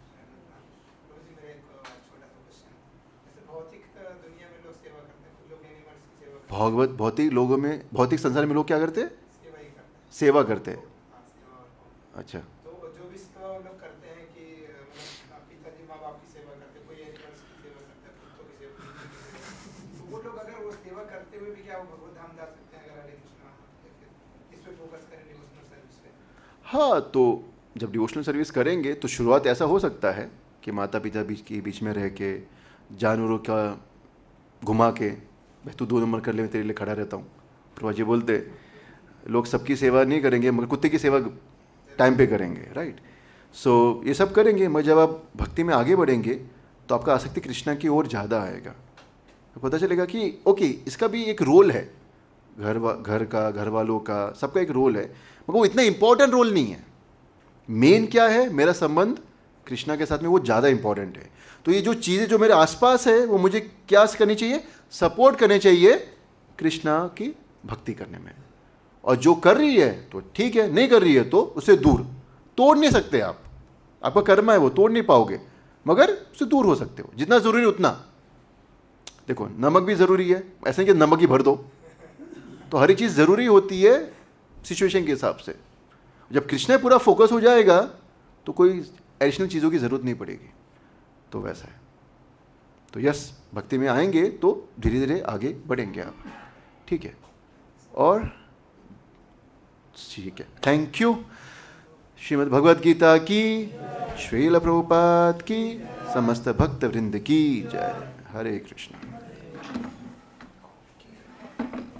A: भगवत भौतिक लोगों में, भौतिक संसार में लोग क्या करते हैं? सेवा करते हैं। अच्छा,
B: तो जो भी सेवा लोग करते हैं कि पिताजी माँ बाप की सेवा करते हैं, कोई एनिमल्स की सेवा करता है, कुत्तों की सेवा करता है, तो वो लोग अगर वो सेवा करते हुए भी क्या वो भगवत धाम जा सकते हैं अगर हरे कृष्णा इस पे फोकस करें, डिवोशनल सर्विस पे?
A: हाँ, तो जब डिवोशनल सर्विस करेंगे तो शुरुआत ऐसा हो सकता है कि माता पिता बीच में रह के, जानवरों का घुमा के, मैं तू 2 नंबर कर ले, मैं तेरे लिए खड़ा रहता हूँ। प्रभा जी बोलते लोग सबकी सेवा नहीं करेंगे मगर कुत्ते की सेवा टाइम पे करेंगे, राइट। सो ये सब करेंगे, मगर जब आप भक्ति में आगे बढ़ेंगे तो आपका आसक्ति कृष्णा की ओर ज़्यादा आएगा। तो पता चलेगा कि ओके, इसका भी एक रोल है, घर का, घर वालों का, सबका एक रोल है, मगर वो इतना इंपॉर्टेंट रोल नहीं है। मेन क्या है? मेरा संबंध कृष्णा के साथ में, वो ज़्यादा इंपॉर्टेंट है। तो ये जो चीज़ें जो मेरे आसपास है वो मुझे क्या करनी चाहिए? सपोर्ट करने चाहिए कृष्णा की भक्ति करने में। और जो कर रही है तो ठीक है, नहीं कर रही है तो उससे दूर। तोड़ नहीं सकते आप, आपका कर्म है वो तोड़ नहीं पाओगे, मगर उससे दूर हो सकते हो जितना ज़रूरी है उतना। देखो, नमक भी ज़रूरी है, ऐसे नहीं कि नमक ही भर दो। तो हर एक चीज़ ज़रूरी होती है सिचुएशन के हिसाब से। जब कृष्णा पूरा फोकस हो जाएगा तो कोई एडिशनल चीज़ों की ज़रूरत नहीं पड़ेगी। तो वैसा है। तो यस, भक्ति में आएंगे तो धीरे धीरे आगे बढ़ेंगे आप, ठीक है। और ठीक है, थैंक यू। श्रीमद् भगवद गीता की, श्रील प्रभुपाद की, समस्त भक्त वृंद की जय। हरे कृष्ण।